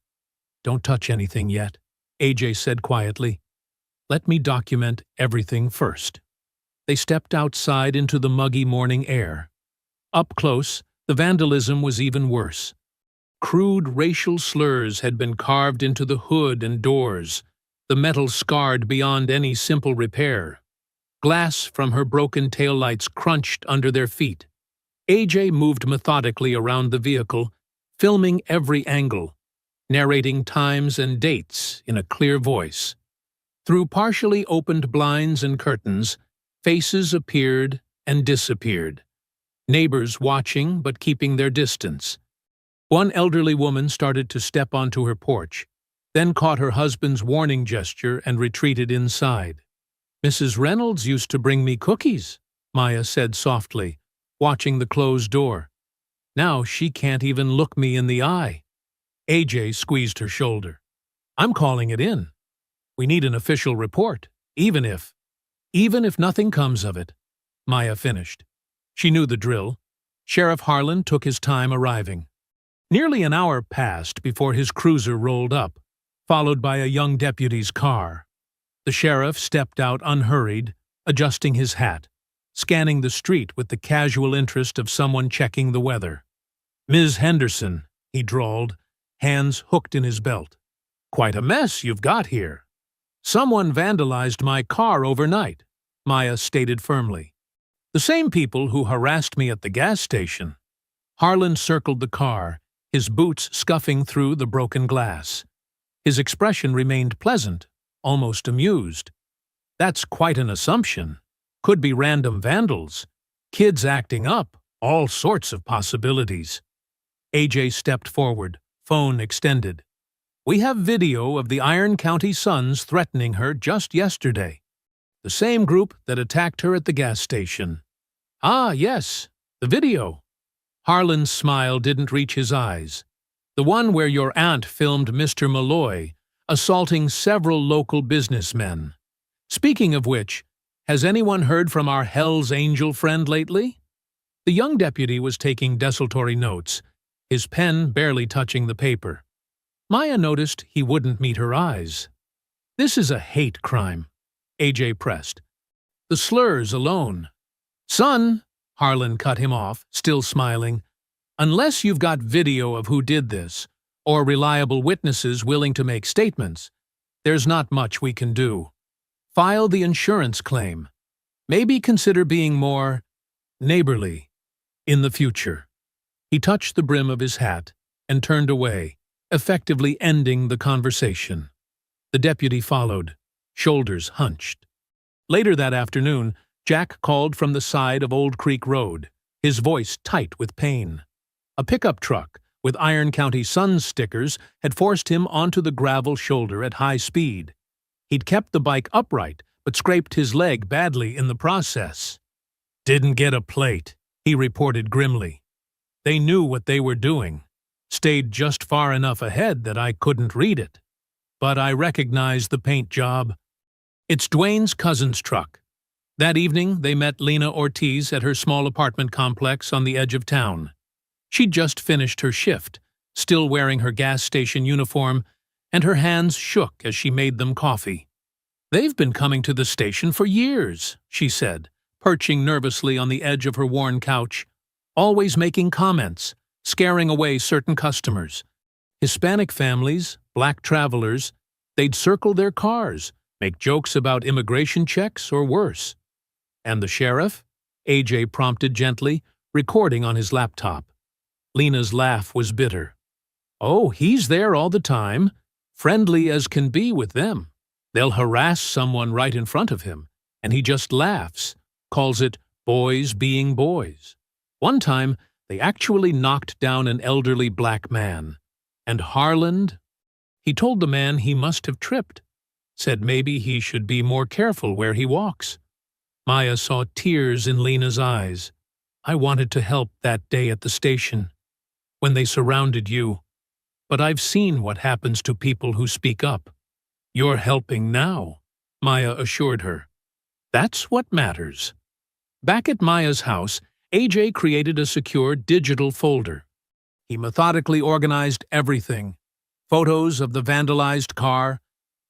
"Don't touch anything yet," AJ said quietly. "Let me document everything first." They stepped outside into the muggy morning air. Up close, the vandalism was even worse. Crude racial slurs had been carved into the hood and doors, the metal scarred beyond any simple repair. Glass from her broken taillights crunched under their feet. AJ moved methodically around the vehicle, filming every angle, narrating times and dates in a clear voice. Through partially opened blinds and curtains, faces appeared and disappeared. Neighbors watching but keeping their distance. One elderly woman started to step onto her porch, then caught her husband's warning gesture and retreated inside. "Mrs. Reynolds used to bring me cookies," Maya said softly, watching the closed door. "Now she can't even look me in the eye." AJ squeezed her shoulder. "I'm calling it in. We need an official report, even if nothing comes of it," Maya finished. She knew the drill. Sheriff Harlan took his time arriving. Nearly an hour passed before his cruiser rolled up, followed by a young deputy's car. The sheriff stepped out unhurried, adjusting his hat, scanning the street with the casual interest of someone checking the weather. "Ms. Henderson," he drawled, hands hooked in his belt. "Quite a mess you've got here." "Someone vandalized my car overnight," Maya stated firmly. "The same people who harassed me at the gas station." Harlan circled the car, his boots scuffing through the broken glass. His expression remained pleasant, almost amused. "That's quite an assumption. Could be random vandals. Kids acting up, all sorts of possibilities." AJ stepped forward, phone extended. "We have video of the Iron County Suns threatening her just yesterday. The same group that attacked her at the gas station." "Ah, yes, the video." Harlan's smile didn't reach his eyes. "The one where your aunt filmed Mr. Malloy assaulting several local businessmen. Speaking of which, has anyone heard from our Hell's Angel friend lately?" The young deputy was taking desultory notes, his pen barely touching the paper. Maya noticed he wouldn't meet her eyes. "This is a hate crime," AJ pressed. "The slurs alone." "Son," Harlan cut him off, still smiling, "unless you've got video of who did this, or reliable witnesses willing to make statements, there's not much we can do. File the insurance claim. Maybe consider being more neighborly in the future." He touched the brim of his hat and turned away, effectively ending the conversation. The deputy followed, shoulders hunched. Later that afternoon, Jack called from the side of Old Creek Road, his voice tight with pain. A pickup truck with Iron County Suns stickers had forced him onto the gravel shoulder at high speed. He'd kept the bike upright, but scraped his leg badly in the process. "Didn't get a plate," he reported grimly. "They knew what they were doing. Stayed just far enough ahead that I couldn't read it. But I recognized the paint job. It's Dwayne's cousin's truck." That evening, they met Lena Ortiz at her small apartment complex on the edge of town. She'd just finished her shift, still wearing her gas station uniform, and her hands shook as she made them coffee. "They've been coming to the station for years," she said, perching nervously on the edge of her worn couch, "always making comments, scaring away certain customers. Hispanic families, black travelers, they'd circle their cars, make jokes about immigration checks or worse." "And the sheriff?" AJ prompted gently, recording on his laptop. Lena's laugh was bitter. "Oh, he's there all the time, friendly as can be with them. They'll harass someone right in front of him, and he just laughs, calls it boys being boys. One time, they actually knocked down an elderly black man. And Harland? He told the man he must have tripped, said maybe he should be more careful where he walks. Maya saw tears in Lena's eyes. I wanted to help that day at the station, when they surrounded you. But I've seen what happens to people who speak up. You're helping now, Maya assured her. That's what matters. Back at Maya's house, AJ created a secure digital folder. He methodically organized everything: photos of the vandalized car,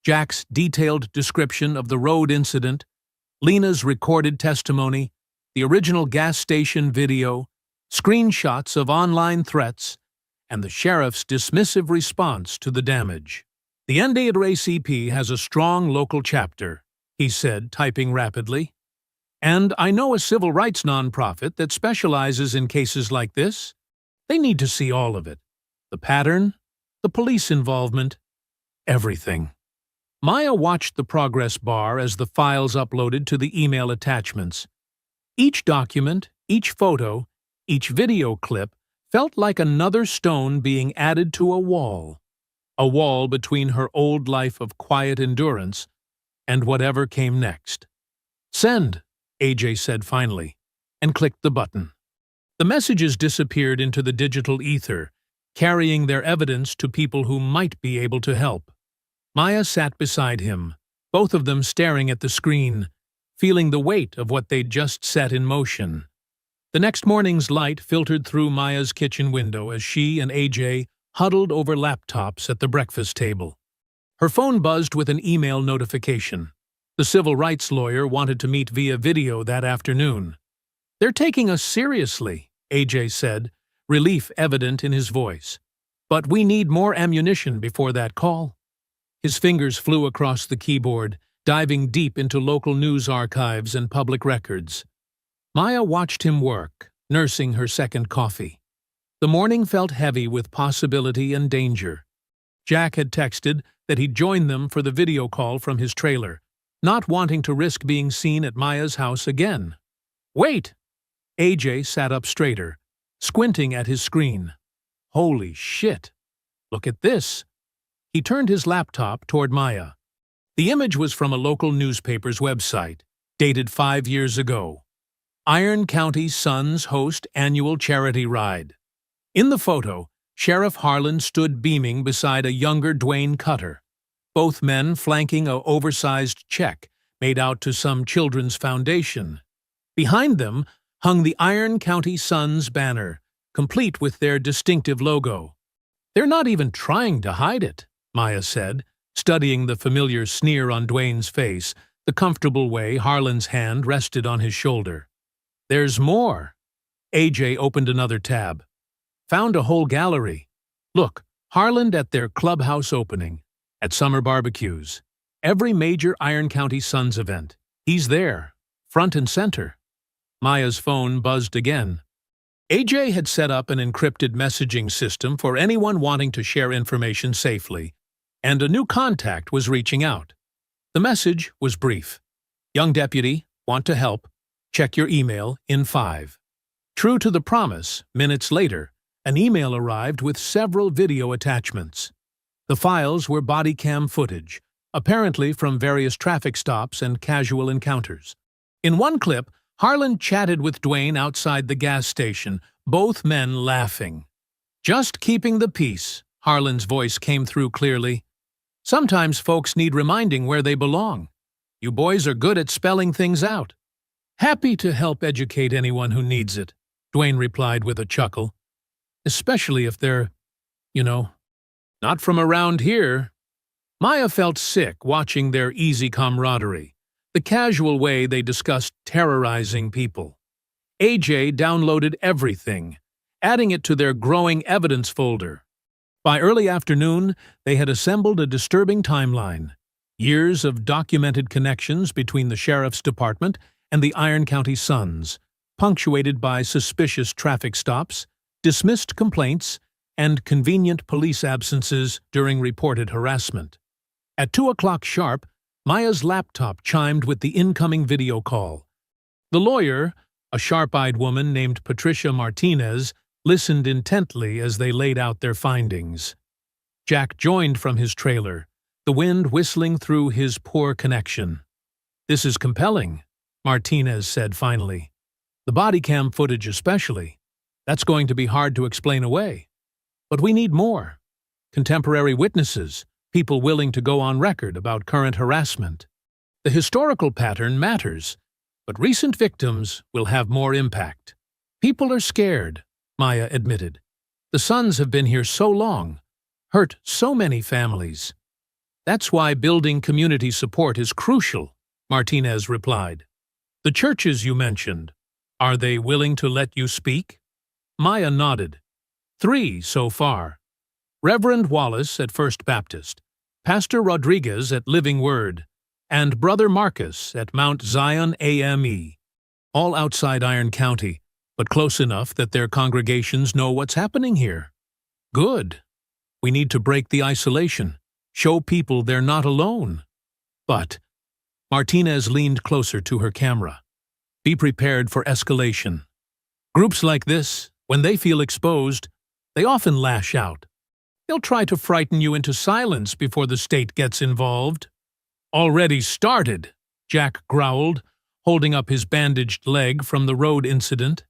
Jack's detailed description of the road incident, Lena's recorded testimony, the original gas station video, screenshots of online threats, and the sheriff's dismissive response to the damage. The NAACP has a strong local chapter, he said, typing rapidly. And I know a civil rights nonprofit that specializes in cases like this. They need to see all of it. The pattern, the police involvement, everything. Maya watched the progress bar as the files uploaded to the email attachments. Each document, each photo, each video clip felt like another stone being added to a wall between her old life of quiet endurance and whatever came next. Send, AJ said finally, and clicked the button. The messages disappeared into the digital ether, carrying their evidence to people who might be able to help. Maya sat beside him, both of them staring at the screen, feeling the weight of what they'd just set in motion. The next morning's light filtered through Maya's kitchen window as she and AJ huddled over laptops at the breakfast table. Her phone buzzed with an email notification. The civil rights lawyer wanted to meet via video that afternoon. They're taking us seriously, AJ said, relief evident in his voice. But we need more ammunition before that call. His fingers flew across the keyboard, diving deep into local news archives and public records. Maya watched him work, nursing her second coffee. The morning felt heavy with possibility and danger. Jack had texted that he'd join them for the video call from his trailer, not wanting to risk being seen at Maya's house again. Wait! AJ sat up straighter, squinting at his screen. Holy shit! Look at this! He turned his laptop toward Maya. The image was from a local newspaper's website, dated 5 years ago. Iron County Sons host annual charity ride. In the photo, Sheriff Harlan stood beaming beside a younger Dwayne Cutter, both men flanking a oversized check made out to some children's foundation. Behind them hung the Iron County Sons banner, complete with their distinctive logo. They're not even trying to hide it, Maya said, studying the familiar sneer on Dwayne's face, the comfortable way Harlan's hand rested on his shoulder. There's more. AJ opened another tab. Found a whole gallery. Look, Harlan at their clubhouse opening, at summer barbecues, every major Iron County Sons event. He's there, front and center. Maya's phone buzzed again. AJ had set up an encrypted messaging system for anyone wanting to share information safely, and a new contact was reaching out. The message was brief. Young deputy, want to help. Check your email in 5. True to the promise, minutes later, an email arrived with several video attachments. The files were body cam footage, apparently from various traffic stops and casual encounters. In one clip, Harlan chatted with Dwayne outside the gas station, both men laughing. Just keeping the peace, Harlan's voice came through clearly. Sometimes folks need reminding where they belong. You boys are good at spelling things out. Happy to help educate anyone who needs it, Dwayne replied with a chuckle. Especially if they're, not from around here. Maya felt sick watching their easy camaraderie, the casual way they discussed terrorizing people. AJ downloaded everything, adding it to their growing evidence folder. By early afternoon, they had assembled a disturbing timeline. Years of documented connections between the sheriff's department and the Iron County Sons, punctuated by suspicious traffic stops, dismissed complaints, and convenient police absences during reported harassment. At 2 o'clock sharp, Maya's laptop chimed with the incoming video call. The lawyer, A sharp-eyed woman named Patricia Martinez listened intently as they laid out their findings. Jack joined from his trailer, the wind whistling through his poor connection. "This is compelling," Martinez said finally. "The body cam footage especially. That's going to be hard to explain away. But we need more. Contemporary witnesses, people willing to go on record about current harassment. The historical pattern matters, but recent victims will have more impact." "People are scared," Maya admitted. "The Sons have been here so long, hurt so many families." "That's why building community support is crucial," Martinez replied. "The churches you mentioned, are they willing to let you speak?" Maya nodded. 3 so far. Reverend Wallace at First Baptist, Pastor Rodriguez at Living Word, and Brother Marcus at Mount Zion AME. All outside Iron County, but close enough that their congregations know what's happening here. Good. We need to break the isolation, show people they're not alone. But Martinez leaned closer to her camera. "Be prepared for escalation. Groups like this, when they feel exposed, they often lash out. They'll try to frighten you into silence before the state gets involved." "Already started," Jack growled, holding up his bandaged leg from the road incident.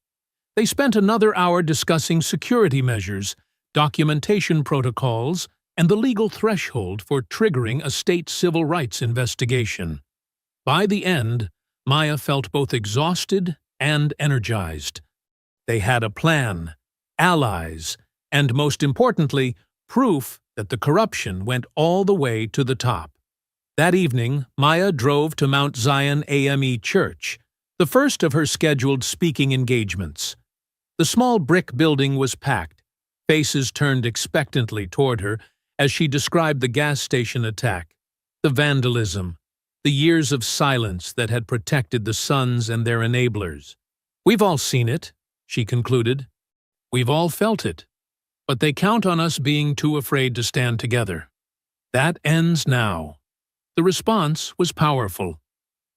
They spent another hour discussing security measures, documentation protocols, and the legal threshold for triggering a state civil rights investigation. By the end, Maya felt both exhausted and energized. They had a plan, allies, and most importantly, proof that the corruption went all the way to the top. That evening, Maya drove to Mount Zion AME Church, the first of her scheduled speaking engagements. The small brick building was packed, faces turned expectantly toward her as she described the gas station attack, the vandalism, the years of silence that had protected the Sons and their enablers. "We've all seen it," she concluded. "We've all felt it. But they count on us being too afraid to stand together. That ends now." The response was powerful.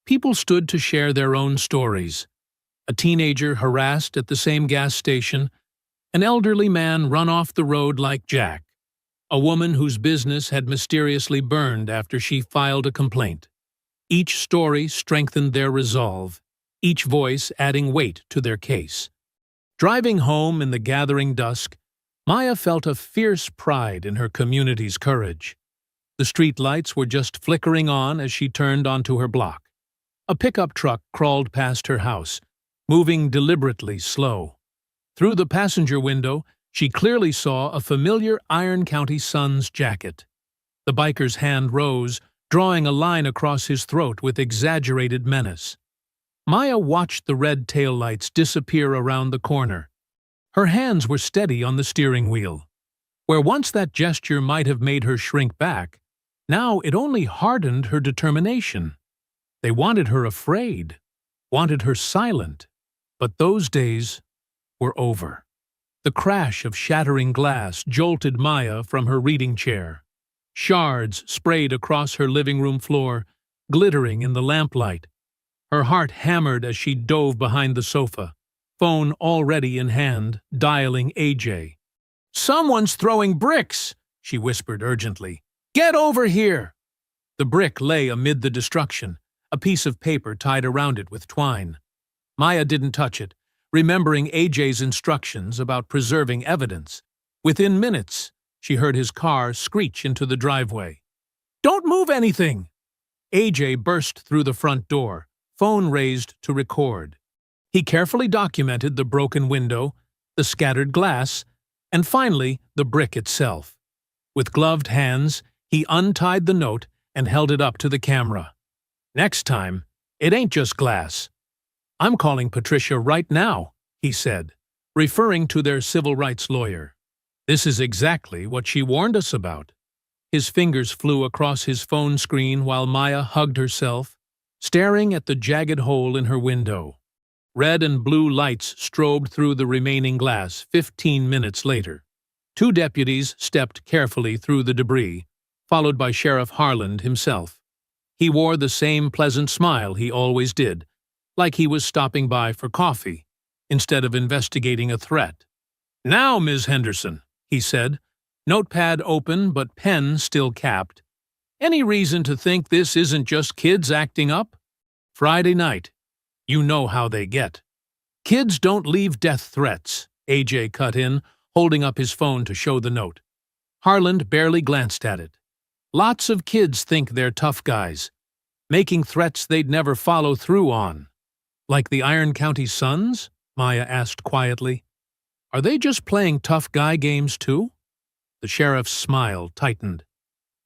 People stood to share their own stories. A teenager harassed at the same gas station, an elderly man run off the road like Jack, a woman whose business had mysteriously burned after she filed a complaint. Each story strengthened their resolve, each voice adding weight to their case. Driving home in the gathering dusk, Maya felt a fierce pride in her community's courage. The street lights were just flickering on as she turned onto her block. A pickup truck crawled past her house, moving deliberately slow. Through the passenger window, she clearly saw a familiar Iron County Sons jacket. The biker's hand rose, drawing a line across his throat with exaggerated menace. Maya watched the red taillights disappear around the corner. Her hands were steady on the steering wheel. Where once that gesture might have made her shrink back, now it only hardened her determination. They wanted her afraid, wanted her silent, but those days were over. The crash of shattering glass jolted Maya from her reading chair. Shards sprayed across her living room floor, glittering in the lamplight. Her heart hammered as she dove behind the sofa, phone already in hand, dialing AJ. "Someone's throwing bricks," she whispered urgently. "Get over here!" The brick lay amid the destruction, a piece of paper tied around it with twine. Maya didn't touch it, remembering AJ's instructions about preserving evidence. Within minutes, she heard his car screech into the driveway. "Don't move anything!" AJ burst through the front door, phone raised to record. He carefully documented the broken window, the scattered glass, and finally the brick itself. With gloved hands, he untied the note and held it up to the camera. "Next time, it ain't just glass. I'm calling Patricia right now," he said, referring to their civil rights lawyer. "This is exactly what she warned us about." His fingers flew across his phone screen while Maya hugged herself, staring at the jagged hole in her window. Red and blue lights strobed through the remaining glass 15 minutes later. 2 deputies stepped carefully through the debris, followed by Sheriff Harland himself. He wore the same pleasant smile he always did, like he was stopping by for coffee, instead of investigating a threat. "Now, Ms. Henderson," he said, notepad open but pen still capped. "Any reason to think this isn't just kids acting up? Friday night. You know how they get." "Kids don't leave death threats," AJ cut in, holding up his phone to show the note. Harland barely glanced at it. "Lots of kids think they're tough guys, making threats they'd never follow through on." "Like the Iron County Suns?" Maya asked quietly. "Are they just playing tough guy games too?" The sheriff's smile tightened.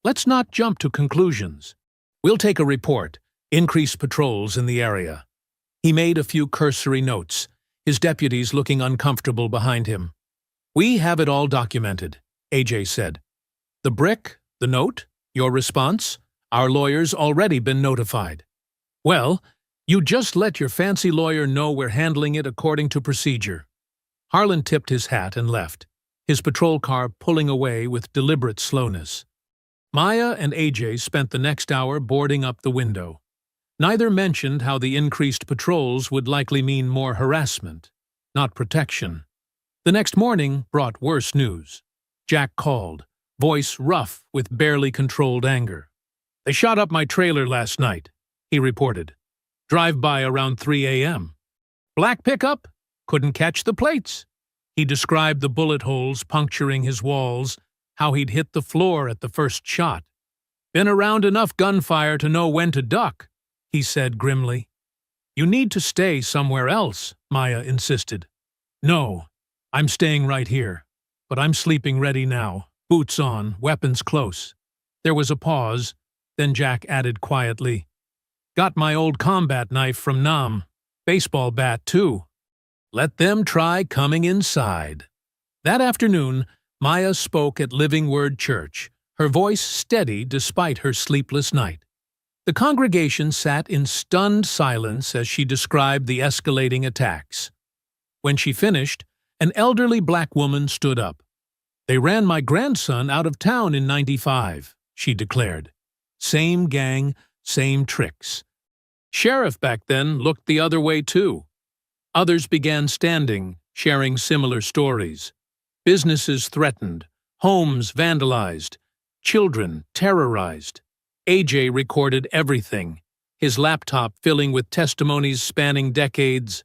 "Let's not jump to conclusions. We'll take a report, increase patrols in the area." He made a few cursory notes, his deputies looking uncomfortable behind him. "We have it all documented," AJ said. "The brick, the note, your response, our lawyer's already been notified." "Well, you just let your fancy lawyer know we're handling it according to procedure." Harlan tipped his hat and left, his patrol car pulling away with deliberate slowness. Maya and AJ spent the next hour boarding up the window. Neither mentioned how the increased patrols would likely mean more harassment, not protection. The next morning brought worse news. Jack called, voice rough with barely controlled anger. "They shot up my trailer last night," he reported. "Drive-by around 3 a.m. Black pickup? Couldn't catch the plates." He described the bullet holes puncturing his walls, how he'd hit the floor at the first shot. "Been around enough gunfire to know when to duck," he said grimly. "You need to stay somewhere else," Maya insisted. "No, I'm staying right here, but I'm sleeping ready now, boots on, weapons close." There was a pause, then Jack added quietly, "Got my old combat knife from Nam, baseball bat too. Let them try coming inside." That afternoon, Maya spoke at Living Word Church, her voice steady despite her sleepless night. The congregation sat in stunned silence as she described the escalating attacks. When she finished, an elderly black woman stood up. "They ran my grandson out of town in '95, she declared. "Same gang, same tricks." Sheriff back then looked the other way too. Others began standing, sharing similar stories. Businesses threatened, homes vandalized, children terrorized. AJ recorded everything, his laptop filling with testimonies spanning decades.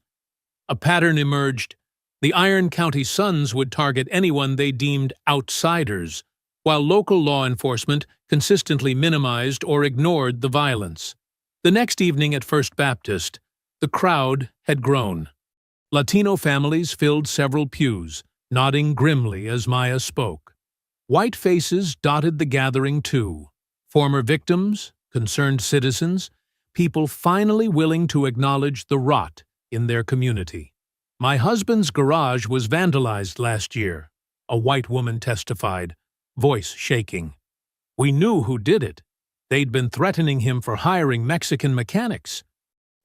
A pattern emerged. The Iron County Suns would target anyone they deemed outsiders, while local law enforcement consistently minimized or ignored the violence. The next evening at First Baptist, the crowd had grown. Latino families filled several pews, nodding grimly as Maya spoke. White faces dotted the gathering too. Former victims, concerned citizens, people finally willing to acknowledge the rot in their community. "My husband's garage was vandalized last year," a white woman testified, voice shaking. "We knew who did it. They'd been threatening him for hiring Mexican mechanics.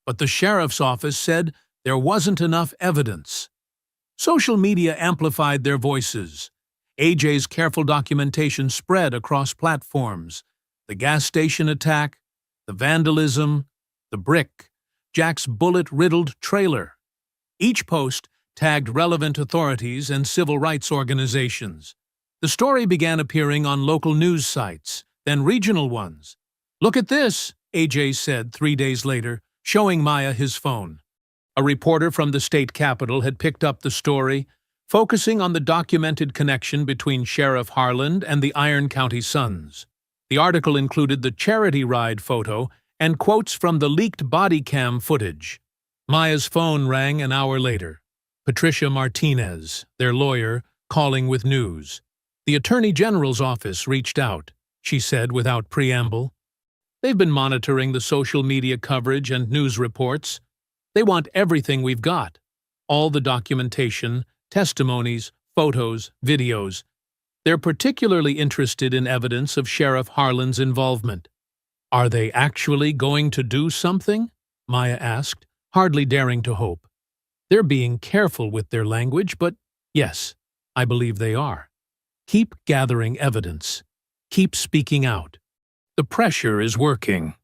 But the sheriff's office said there wasn't enough evidence." Social media amplified their voices. AJ's careful documentation spread across platforms. The gas station attack, the vandalism, the brick, Jack's bullet-riddled trailer. Each post tagged relevant authorities and civil rights organizations. The story began appearing on local news sites, then regional ones. "Look at this," AJ said 3 days later, showing Maya his phone. A reporter from the state capitol had picked up the story, focusing on the documented connection between Sheriff Harland and the Iron County Suns. The article included the charity ride photo and quotes from the leaked body cam footage. Maya's phone rang an hour later. Patricia Martinez, their lawyer, calling with news. "The Attorney General's office reached out," she said without preamble. "They've been monitoring the social media coverage and news reports. They want everything we've got. All the documentation, testimonies, photos, videos. They're particularly interested in evidence of Sheriff Harland's involvement." "Are they actually going to do something?" Maya asked, hardly daring to hope. "They're being careful with their language, but yes, I believe they are. Keep gathering evidence. Keep speaking out. The pressure is working."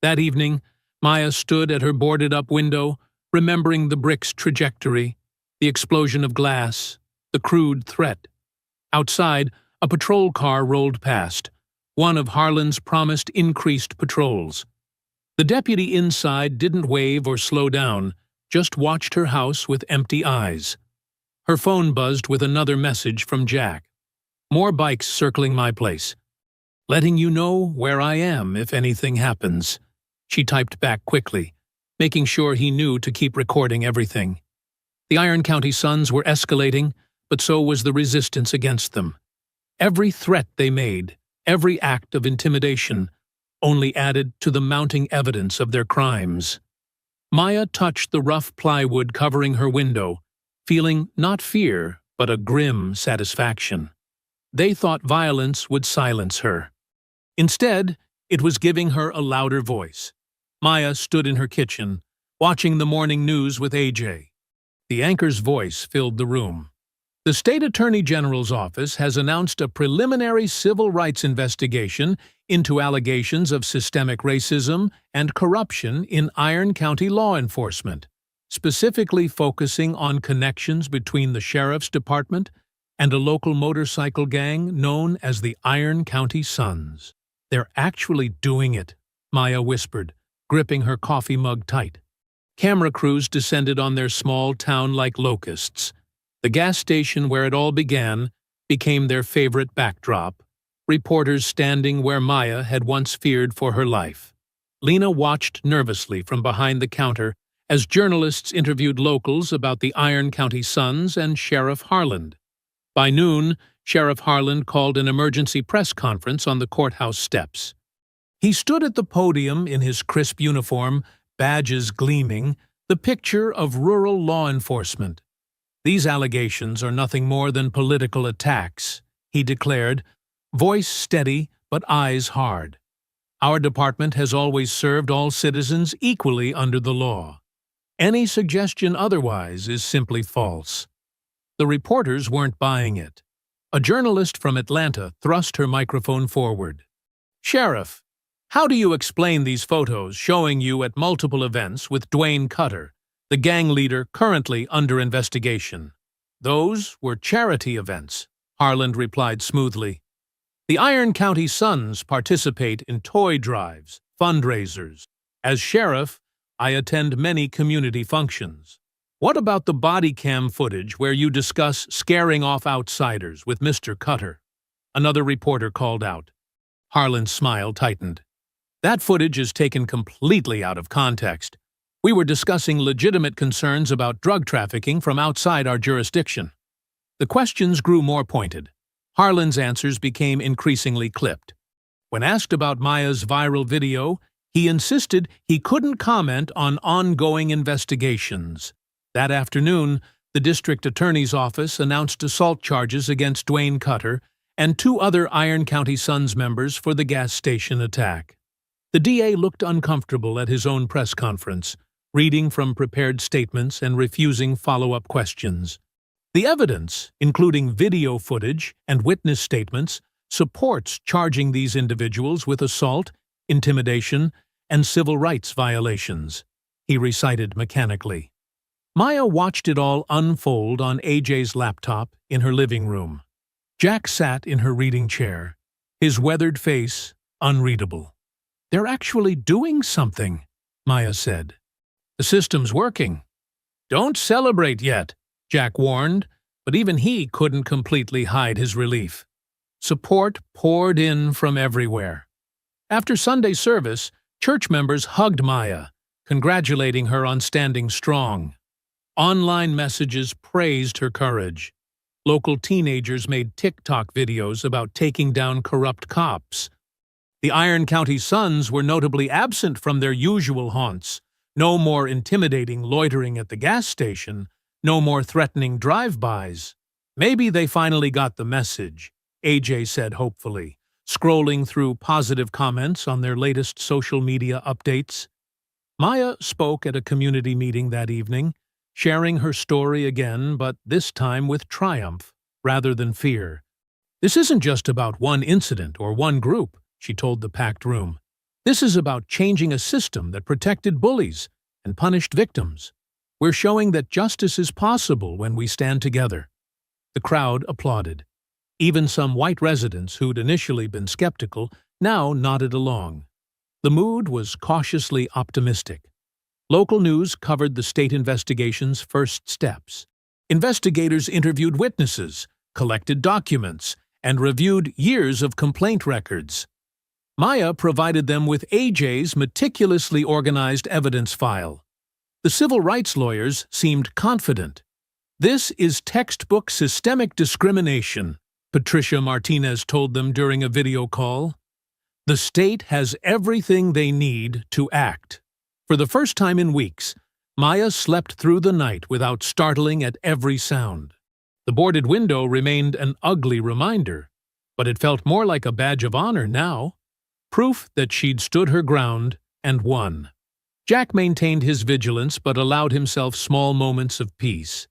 That evening, Maya stood at her boarded-up window, remembering the brick's trajectory, the explosion of glass, the crude threat. Outside, a patrol car rolled past, one of Harlan's promised increased patrols. The deputy inside didn't wave or slow down, just watched her house with empty eyes. Her phone buzzed with another message from Jack. "More bikes circling my place. Letting you know where I am if anything happens." She typed back quickly, making sure he knew to keep recording everything. The Iron County Suns were escalating, but so was the resistance against them. Every threat they made, every act of intimidation, only added to the mounting evidence of their crimes. Maya touched the rough plywood covering her window, feeling not fear, but a grim satisfaction. They thought violence would silence her. Instead, it was giving her a louder voice. Maya stood in her kitchen, watching the morning news with AJ. The anchor's voice filled the room. The State Attorney General's office has announced a preliminary civil rights investigation into allegations of systemic racism and corruption in Iron County law enforcement, specifically focusing on connections between the Sheriff's Department and a local motorcycle gang known as the Iron County Suns. "They're actually doing it," Maya whispered, gripping her coffee mug tight. Camera crews descended on their small town like locusts. The gas station where it all began became their favorite backdrop, reporters standing where Maya had once feared for her life. Lena watched nervously from behind the counter as journalists interviewed locals about the Iron County Suns and Sheriff Harland. By noon, Sheriff Harland called an emergency press conference on the courthouse steps. He stood at the podium in his crisp uniform, badges gleaming, the picture of rural law enforcement. "These allegations are nothing more than political attacks," he declared, voice steady but eyes hard. "Our department has always served all citizens equally under the law. Any suggestion otherwise is simply false." The reporters weren't buying it. A journalist from Atlanta thrust her microphone forward. "Sheriff, how do you explain these photos showing you at multiple events with Dwayne Cutter, the gang leader currently under investigation?" "Those were charity events," Harland replied smoothly. "The Iron County Suns participate in toy drives, fundraisers. As sheriff, I attend many community functions. What about the body cam footage where you discuss scaring off outsiders with Mr. Cutter?" Another reporter called out. Harland's smile tightened. "That footage is taken completely out of context. We were discussing legitimate concerns about drug trafficking from outside our jurisdiction." The questions grew more pointed. Harland's answers became increasingly clipped. When asked about Maya's viral video, he insisted he couldn't comment on ongoing investigations. That afternoon, the district attorney's office announced assault charges against Dwayne Cutter and 2 other Iron County Suns members for the gas station attack. The DA looked uncomfortable at his own press conference, reading from prepared statements and refusing follow-up questions. The evidence, including video footage and witness statements, supports charging these individuals with assault, intimidation, and civil rights violations, he recited mechanically. Maya watched it all unfold on AJ's laptop in her living room. Jack sat in her reading chair, his weathered face unreadable. "They're actually doing something," Maya said. "The system's working." "Don't celebrate yet," Jack warned, but even he couldn't completely hide his relief. Support poured in from everywhere. After Sunday service, church members hugged Maya, congratulating her on standing strong. Online messages praised her courage. Local teenagers made TikTok videos about taking down corrupt cops. The Iron County Suns were notably absent from their usual haunts. No more intimidating loitering at the gas station, no more threatening drive-bys. "Maybe they finally got the message," AJ said hopefully, scrolling through positive comments on their latest social media updates. Maya spoke at a community meeting that evening, sharing her story again, but this time with triumph rather than fear. "This isn't just about one incident or one group," she told the packed room. This is about changing a system that protected bullies and punished victims. We're showing that justice is possible when we stand together." The crowd applauded. Even some white residents who'd initially been skeptical now nodded along. The mood was cautiously optimistic. Local news covered the state investigation's first steps. Investigators interviewed witnesses, collected documents, and reviewed years of complaint records. Maya provided them with AJ's meticulously organized evidence file. The civil rights lawyers seemed confident. "This is textbook systemic discrimination," Patricia Martinez told them during a video call. "The state has everything they need to act." For the first time in weeks, Maya slept through the night without startling at every sound. The boarded window remained an ugly reminder, but it felt more like a badge of honor now. Proof that she'd stood her ground and won. Jack maintained his vigilance but allowed himself small moments of peace.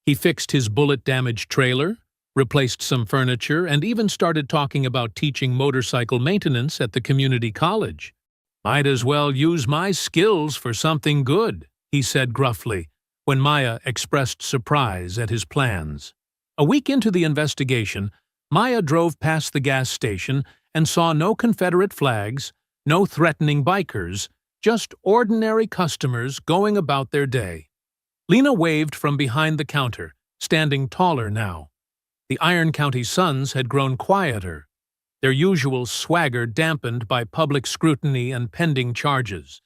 He fixed his bullet-damaged trailer, replaced some furniture, and even started talking about teaching motorcycle maintenance at the community college. "Might as well use my skills for something good," he said gruffly, when Maya expressed surprise at his plans. A week into the investigation, Maya drove past the gas station and saw no Confederate flags, no threatening bikers, just ordinary customers going about their day. Lena waved from behind the counter, standing taller now. The Iron County Suns had grown quieter, their usual swagger dampened by public scrutiny and pending charges.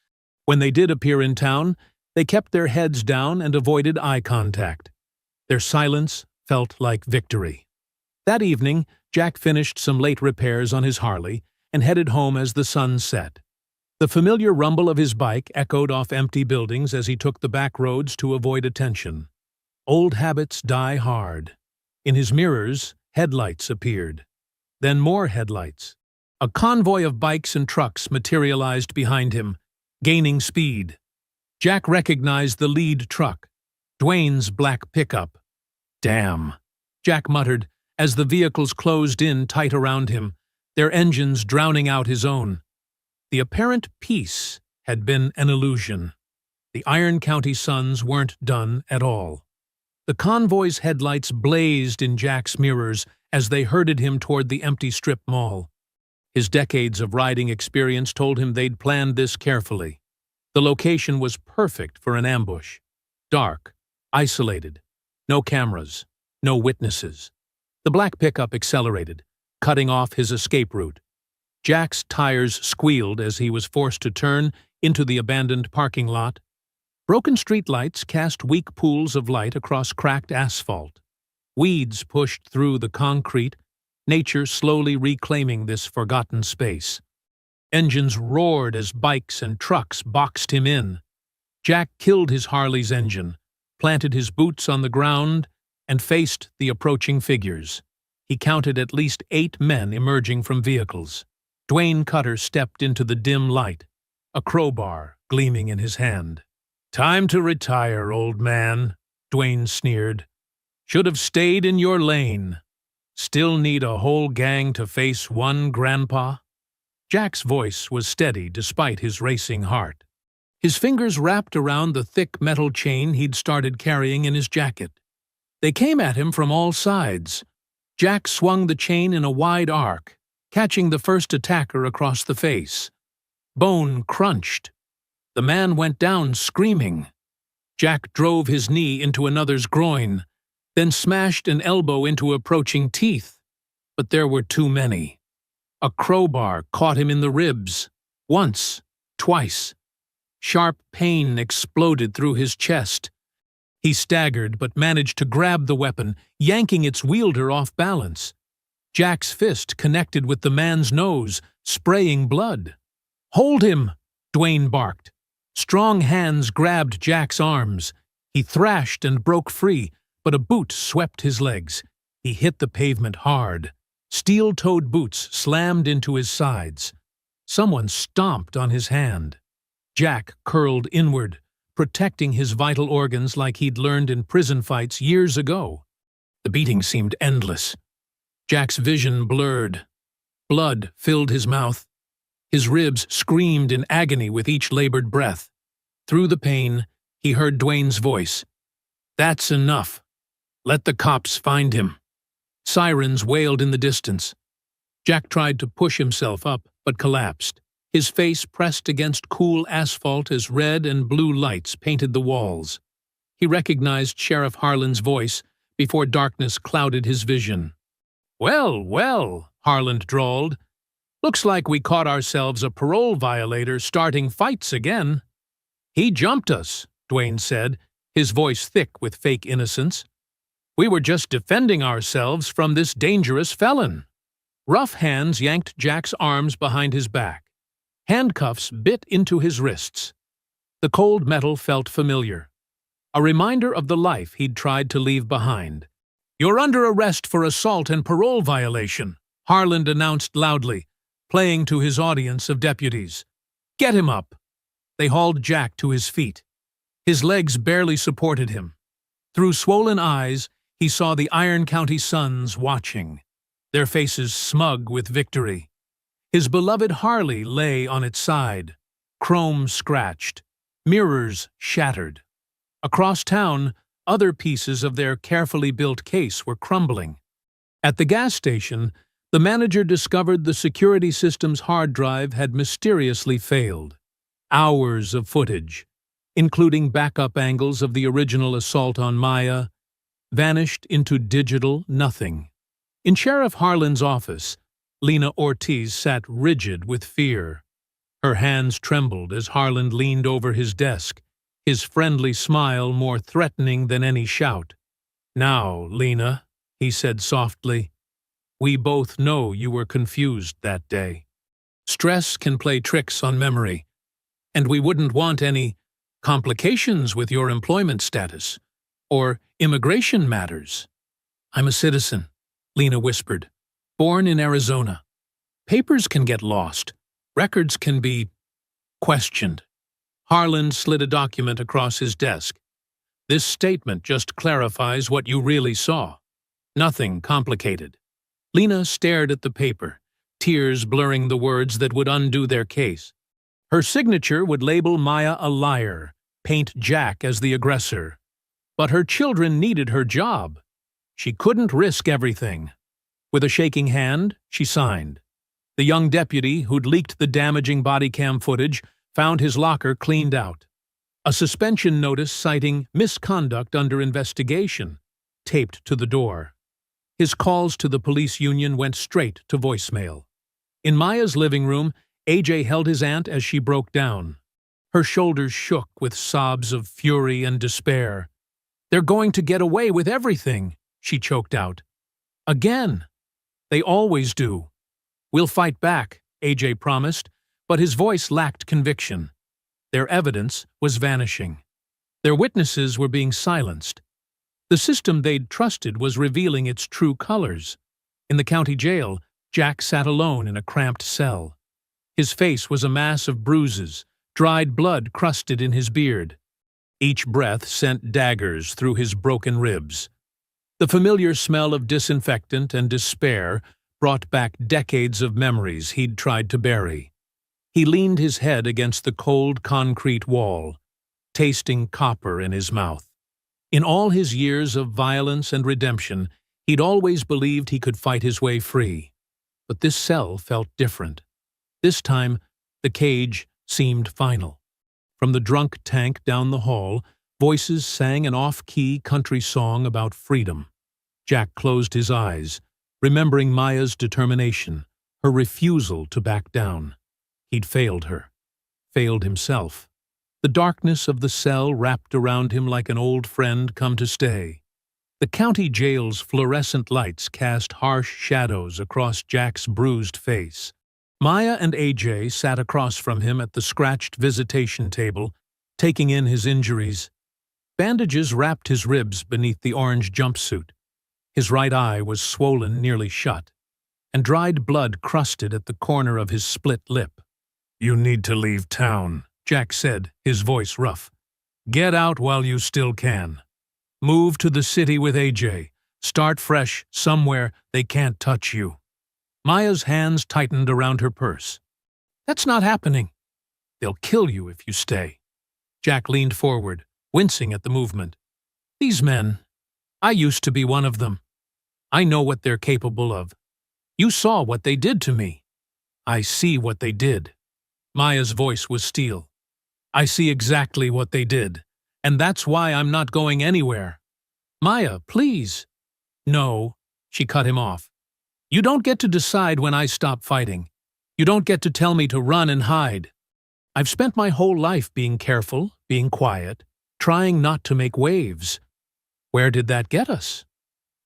When they did appear in town, they kept their heads down and avoided eye contact. Their silence felt like victory. That evening, Jack finished some late repairs on his Harley and headed home as the sun set. The familiar rumble of his bike echoed off empty buildings as he took the back roads to avoid attention. Old habits die hard. In his mirrors, headlights appeared. Then more headlights. A convoy of bikes and trucks materialized behind him, gaining speed. Jack recognized the lead truck, Dwayne's black pickup. "Damn," Jack muttered as the vehicles closed in tight around him, their engines drowning out his own. The apparent peace had been an illusion. The Iron County Suns weren't done at all. The convoy's headlights blazed in Jack's mirrors as they herded him toward the empty strip mall. His decades of riding experience told him they'd planned this carefully. The location was perfect for an ambush. Dark, isolated, no cameras, no witnesses. The black pickup accelerated, cutting off his escape route. Jack's tires squealed as he was forced to turn into the abandoned parking lot. Broken streetlights cast weak pools of light across cracked asphalt. Weeds pushed through the concrete, nature slowly reclaiming this forgotten space. Engines roared as bikes and trucks boxed him in. Jack killed his Harley's engine, planted his boots on the ground, and faced the approaching figures. He counted at least 8 men emerging from vehicles. Dwayne Cutter stepped into the dim light, a crowbar gleaming in his hand. "Time to retire, old man," Dwayne sneered. "Should have stayed in your lane. Still need a whole gang to face one grandpa?" Jack's voice was steady despite his racing heart. His fingers wrapped around the thick metal chain he'd started carrying in his jacket. They came at him from all sides. Jack swung the chain in a wide arc, catching the first attacker across the face. Bone crunched. The man went down screaming. Jack drove his knee into another's groin, then smashed an elbow into approaching teeth. But there were too many. A crowbar caught him in the ribs. Once, twice. Sharp pain exploded through his chest. He staggered but managed to grab the weapon, yanking its wielder off balance. Jack's fist connected with the man's nose, spraying blood. "Hold him!" Dwayne barked. Strong hands grabbed Jack's arms. He thrashed and broke free, but a boot swept his legs. He hit the pavement hard. Steel-toed boots slammed into his sides. Someone stomped on his hand. Jack curled inward, protecting his vital organs like he'd learned in prison fights years ago. The beating seemed endless. Jack's vision blurred. Blood filled his mouth. His ribs screamed in agony with each labored breath. Through the pain, he heard Dwayne's voice. "That's enough. Let the cops find him." Sirens wailed in the distance. Jack tried to push himself up, but collapsed. His face pressed against cool asphalt as red and blue lights painted the walls. He recognized Sheriff Harlan's voice before darkness clouded his vision. "Well, well," Harlan drawled. "Looks like we caught ourselves a parole violator starting fights again." "He jumped us," Dwayne said, his voice thick with fake innocence. "We were just defending ourselves from this dangerous felon." Rough hands yanked Jack's arms behind his back. Handcuffs bit into his wrists. The cold metal felt familiar, a reminder of the life he'd tried to leave behind. "You're under arrest for assault and parole violation," Harlan announced loudly, playing to his audience of deputies. "Get him up." They hauled Jack to his feet. His legs barely supported him. Through swollen eyes, he saw the Iron County Suns watching, their faces smug with victory. His beloved Harley lay on its side, chrome scratched, mirrors shattered. Across town, other pieces of their carefully built case were crumbling. At the gas station, the manager discovered the security system's hard drive had mysteriously failed. Hours of footage, including backup angles of the original assault on Maya, vanished into digital nothing. In Sheriff Harlan's office, Lena Ortiz sat rigid with fear. Her hands trembled as Harlan leaned over his desk, his friendly smile more threatening than any shout. "Now, Lena," he said softly, "we both know you were confused that day. Stress can play tricks on memory, and we wouldn't want any complications with your employment status or immigration matters." "I'm a citizen," Lena whispered, "born in Arizona. Papers can get lost. Records can be questioned." Harlan slid a document across his desk. "This statement just clarifies what you really saw. Nothing complicated." Lena stared at the paper, tears blurring the words that would undo their case. Her signature would label Maya a liar, paint Jack as the aggressor. But her children needed her job. She couldn't risk everything. With a shaking hand, she signed. The young deputy who'd leaked the damaging body cam footage found his locker cleaned out. A suspension notice citing misconduct under investigation taped to the door. His calls to the police union went straight to voicemail. In Maya's living room, AJ held his aunt as she broke down. Her shoulders shook with sobs of fury and despair. "They're going to get away with everything," she choked out. "Again. They always do." "We'll fight back," AJ promised, but his voice lacked conviction. Their evidence was vanishing. Their witnesses were being silenced. The system they'd trusted was revealing its true colors. In the county jail, Jack sat alone in a cramped cell. His face was a mass of bruises, dried blood crusted in his beard. Each breath sent daggers through his broken ribs. The familiar smell of disinfectant and despair brought back decades of memories he'd tried to bury. He leaned his head against the cold concrete wall, tasting copper in his mouth. In all his years of violence and redemption, he'd always believed he could fight his way free. But this cell felt different. This time, the cage seemed final. From the drunk tank down the hall, voices sang an off-key country song about freedom. Jack closed his eyes, remembering Maya's determination, her refusal to back down. He'd failed her, failed himself. The darkness of the cell wrapped around him like an old friend come to stay. The county jail's fluorescent lights cast harsh shadows across Jack's bruised face. Maya and AJ sat across from him at the scratched visitation table, taking in his injuries. Bandages wrapped his ribs beneath the orange jumpsuit. His right eye was swollen nearly shut, and dried blood crusted at the corner of his split lip. "You need to leave town," Jack said, his voice rough. "Get out while you still can. Move to the city with AJ. Start fresh somewhere they can't touch you." Maya's hands tightened around her purse. That's not happening. They'll kill you if you stay. Jack leaned forward, wincing at the movement. These men, I used to be one of them. I know what they're capable of. You saw what they did to me. I see what they did. Maya's voice was steel. I see exactly what they did, and that's why I'm not going anywhere. Maya, please. No, she cut him off. You don't get to decide when I stop fighting. You don't get to tell me to run and hide. I've spent my whole life being careful, being quiet, trying not to make waves. Where did that get us?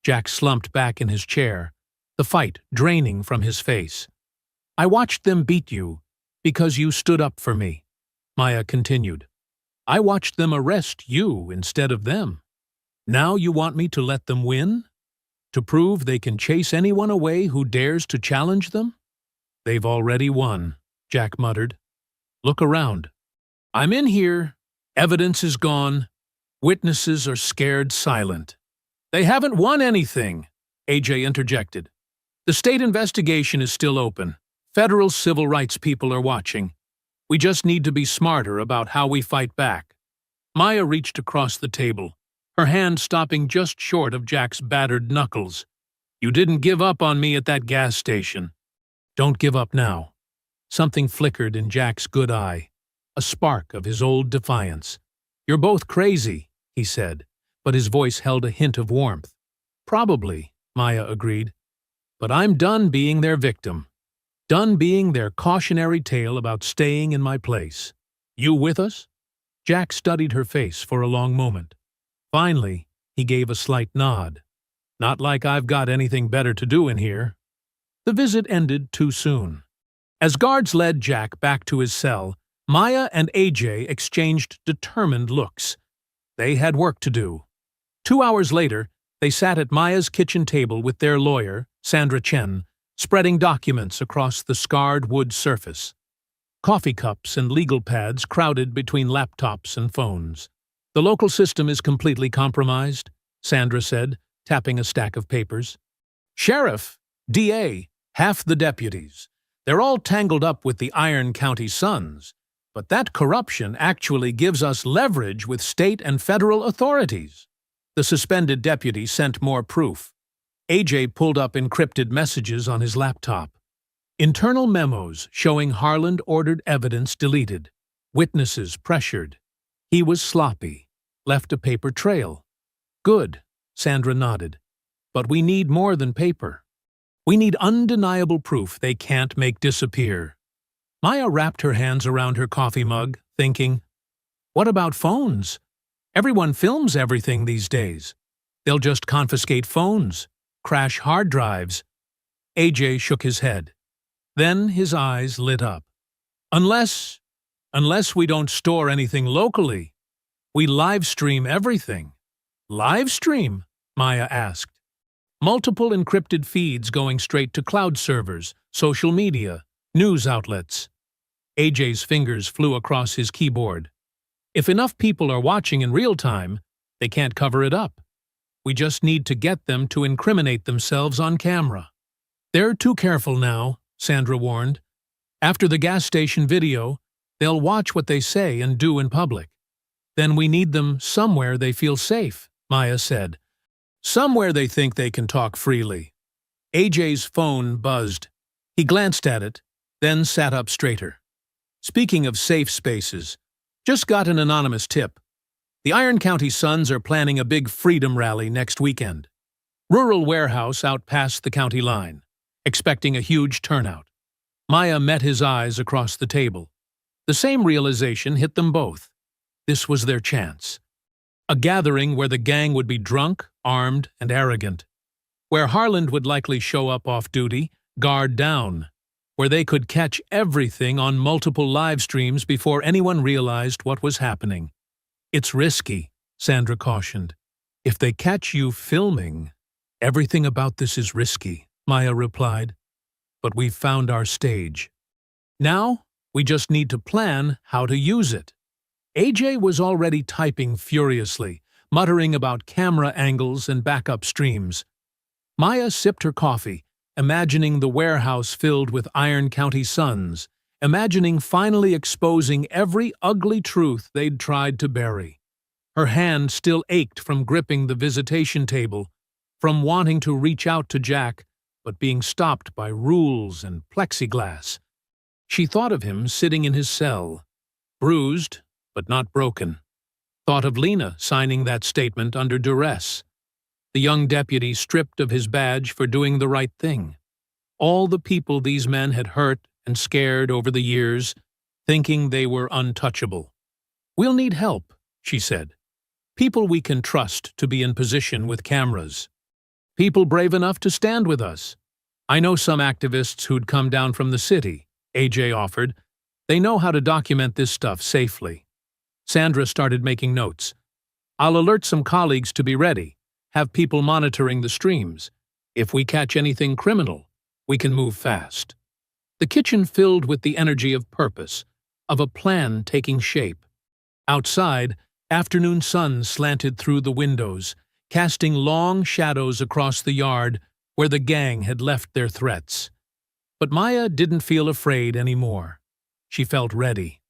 Jack slumped back in his chair, the fight draining from his face. I watched them beat you because you stood up for me, Maya continued. I watched them arrest you instead of them. Now you want me to let them win? To prove they can chase anyone away who dares to challenge them? They've already won, Jack muttered. Look around. I'm in here. Evidence is gone. Witnesses are scared silent. They haven't won anything, AJ interjected. The state investigation is still open. Federal civil rights people are watching. We just need to be smarter about how we fight back. Maya reached across the table, her hand stopping just short of Jack's battered knuckles. You didn't give up on me at that gas station. Don't give up now. Something flickered in Jack's good eye, a spark of his old defiance. You're both crazy, he said, but his voice held a hint of warmth. Probably, Maya agreed. But I'm done being their victim. Done being their cautionary tale about staying in my place. You with us? Jack studied her face for a long moment. Finally, he gave a slight nod. Not like I've got anything better to do in here. The visit ended too soon. As guards led Jack back to his cell, Maya and AJ exchanged determined looks. They had work to do. 2 hours later, they sat at Maya's kitchen table with their lawyer, Sandra Chen, spreading documents across the scarred wood surface. Coffee cups and legal pads crowded between laptops and phones. The local system is completely compromised, Sandra said, tapping a stack of papers. Sheriff, DA, half the deputies. They're all tangled up with the Iron County Suns, but that corruption actually gives us leverage with state and federal authorities. The suspended deputy sent more proof. AJ pulled up encrypted messages on his laptop. Internal memos showing Harland ordered evidence deleted. Witnesses pressured. He was sloppy. Left a paper trail. Good, Sandra nodded. But we need more than paper. We need undeniable proof they can't make disappear. Maya wrapped her hands around her coffee mug, thinking, what about phones? Everyone films everything these days. They'll just confiscate phones, crash hard drives. AJ shook his head. Then his eyes lit up. Unless we don't store anything locally. We live stream everything. Live stream? Maya asked. Multiple encrypted feeds going straight to cloud servers, social media, news outlets. AJ's fingers flew across his keyboard. If enough people are watching in real time, they can't cover it up. We just need to get them to incriminate themselves on camera. They're too careful now, Sandra warned. After the gas station video, they'll watch what they say and do in public. Then we need them somewhere they feel safe, Maya said. Somewhere they think they can talk freely. AJ's phone buzzed. He glanced at it, then sat up straighter. Speaking of safe spaces, just got an anonymous tip. The Iron County Suns are planning a big freedom rally next weekend. Rural warehouse out past the county line, expecting a huge turnout. Maya met his eyes across the table. The same realization hit them both. This was their chance. A gathering where the gang would be drunk, armed, and arrogant. Where Harland would likely show up off-duty, guard down. Where they could catch everything on multiple live streams before anyone realized what was happening. It's risky, Sandra cautioned. If they catch you filming, everything about this is risky, Maya replied. But we've found our stage. Now, we just need to plan how to use it. AJ was already typing furiously, muttering about camera angles and backup streams. Maya sipped her coffee, imagining the warehouse filled with Iron County Suns, imagining finally exposing every ugly truth they'd tried to bury. Her hand still ached from gripping the visitation table, from wanting to reach out to Jack, but being stopped by rules and plexiglass. She thought of him sitting in his cell, bruised but not broken. Thought of Lena signing that statement under duress. The young deputy stripped of his badge for doing the right thing. All the people these men had hurt and scared over the years, thinking they were untouchable. "We'll need help," she said. "People we can trust to be in position with cameras. People brave enough to stand with us. I know some activists who'd come down from the city," AJ offered. "They know how to document this stuff safely." Sandra started making notes. "I'll alert some colleagues to be ready, have people monitoring the streams. If we catch anything criminal, we can move fast." The kitchen filled with the energy of purpose, of a plan taking shape. Outside, afternoon sun slanted through the windows, casting long shadows across the yard where the gang had left their threats. But Maya didn't feel afraid anymore. She felt ready.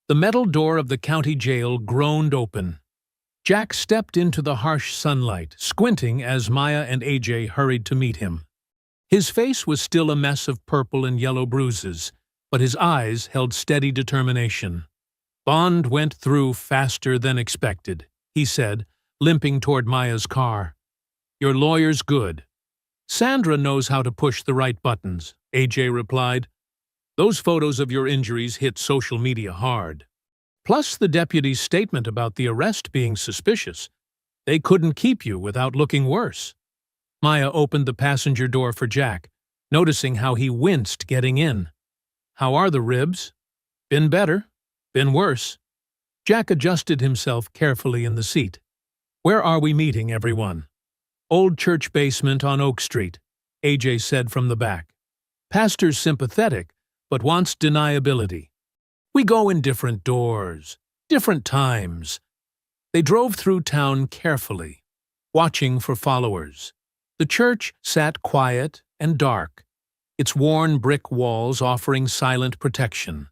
The metal door of the county jail groaned open. Jack stepped into the harsh sunlight, squinting as Maya and AJ hurried to meet him. His face was still a mess of purple and yellow bruises, but his eyes held steady determination. "Bond went through faster than expected," he said, limping toward Maya's car. "Your lawyer's good." "Sandra knows how to push the right buttons," AJ replied. "Those photos of your injuries hit social media hard. Plus the deputy's statement about the arrest being suspicious. They couldn't keep you without looking worse." Maya opened the passenger door for Jack, noticing how he winced getting in. "How are the ribs?" "Been better. Been worse." Jack adjusted himself carefully in the seat. "Where are we meeting, everyone?" "Old church basement on Oak Street," AJ said from the back. "Pastor's sympathetic, but wants deniability. We go in different doors, different times." They drove through town carefully, watching for followers. The church sat quiet and dark, its worn brick walls offering silent protection.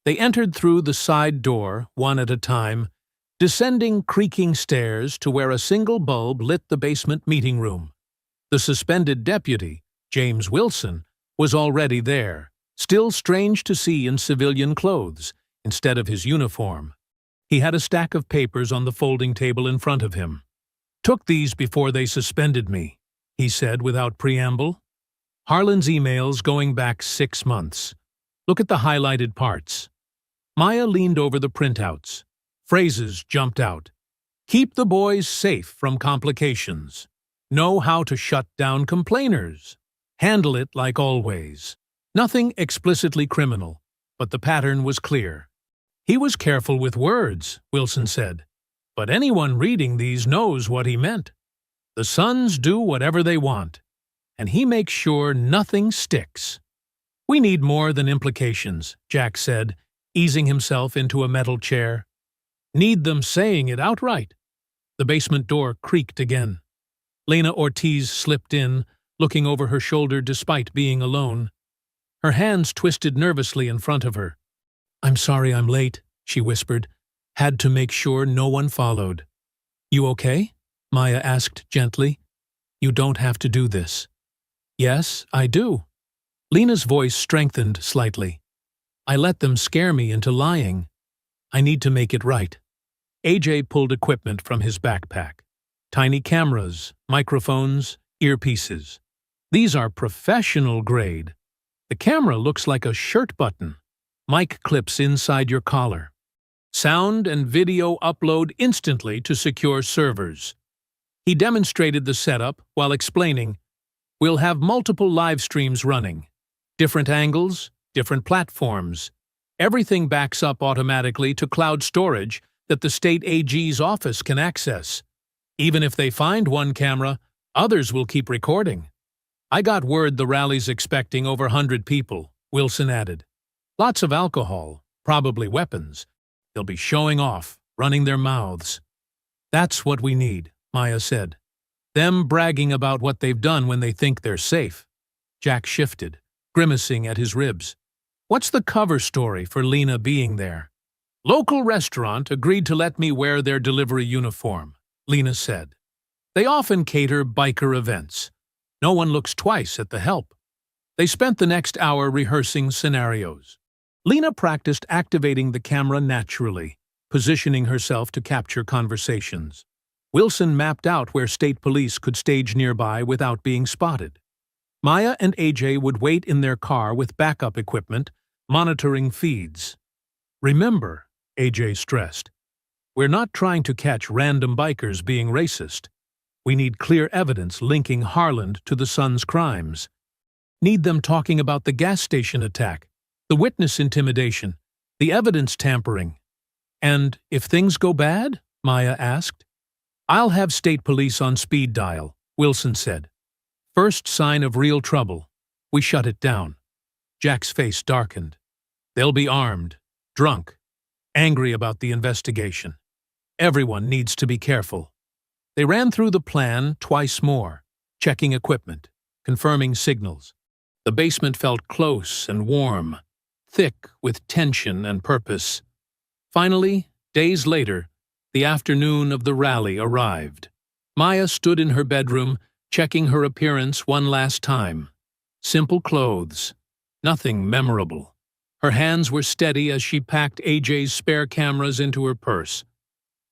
They entered through the side door, one at a time, descending creaking stairs to where a single bulb lit the basement meeting room. The suspended deputy, James Wilson, was already there, still strange to see in civilian clothes, instead of his uniform. He had a stack of papers on the folding table in front of him. "Took these before they suspended me," he said without preamble. "Harlan's emails going back 6 months. Look at the highlighted parts." Maya leaned over the printouts. Phrases jumped out. "Keep the boys safe from complications. Know how to shut down complainers. Handle it like always." Nothing explicitly criminal, but the pattern was clear. "He was careful with words," Wilson said. "But anyone reading these knows what he meant. The Sons do whatever they want, and he makes sure nothing sticks." "We need more than implications," Jack said, easing himself into a metal chair. "Need them saying it outright." The basement door creaked again. Lena Ortiz slipped in, looking over her shoulder despite being alone. Her hands twisted nervously in front of her. "I'm sorry I'm late," she whispered. "Had to make sure no one followed." "You okay?" Maya asked gently. "You don't have to do this." "Yes, I do." Lena's voice strengthened slightly. "I let them scare me into lying. I need to make it right." AJ pulled equipment from his backpack. Tiny cameras, microphones, earpieces. "These are professional grade. The camera looks like a shirt button. Mic clips inside your collar. Sound and video upload instantly to secure servers." He demonstrated the setup while explaining, "We'll have multiple live streams running. Different angles, different platforms. Everything backs up automatically to cloud storage that the state AG's office can access. Even if they find one camera, others will keep recording." "I got word the rally's expecting over 100 people," Wilson added. "Lots of alcohol, probably weapons. They'll be showing off, running their mouths." "That's what we need," Maya said. "Them bragging about what they've done when they think they're safe." Jack shifted, grimacing at his ribs. What's the cover story for Lena being there? Local restaurant agreed to let me wear their delivery uniform, Lena said. They often cater biker events. No one looks twice at the help. They spent the next hour rehearsing scenarios. Lena practiced activating the camera naturally, positioning herself to capture conversations. Wilson mapped out where state police could stage nearby without being spotted. Maya and AJ would wait in their car with backup equipment, monitoring feeds. Remember, AJ stressed, we're not trying to catch random bikers being racist. We need clear evidence linking Harland to the son's crimes. Need them talking about the gas station attack, the witness intimidation, the evidence tampering. And if things go bad? Maya asked. I'll have state police on speed dial, Wilson said. First sign of real trouble. We shut it down. Jack's face darkened. They'll be armed, drunk, angry about the investigation. Everyone needs to be careful. They ran through the plan twice more, checking equipment, confirming signals. The basement felt close and warm, thick with tension and purpose. Finally, days later, the afternoon of the rally arrived. Maya stood in her bedroom, checking her appearance one last time. Simple clothes, nothing memorable. Her hands were steady as she packed AJ's spare cameras into her purse.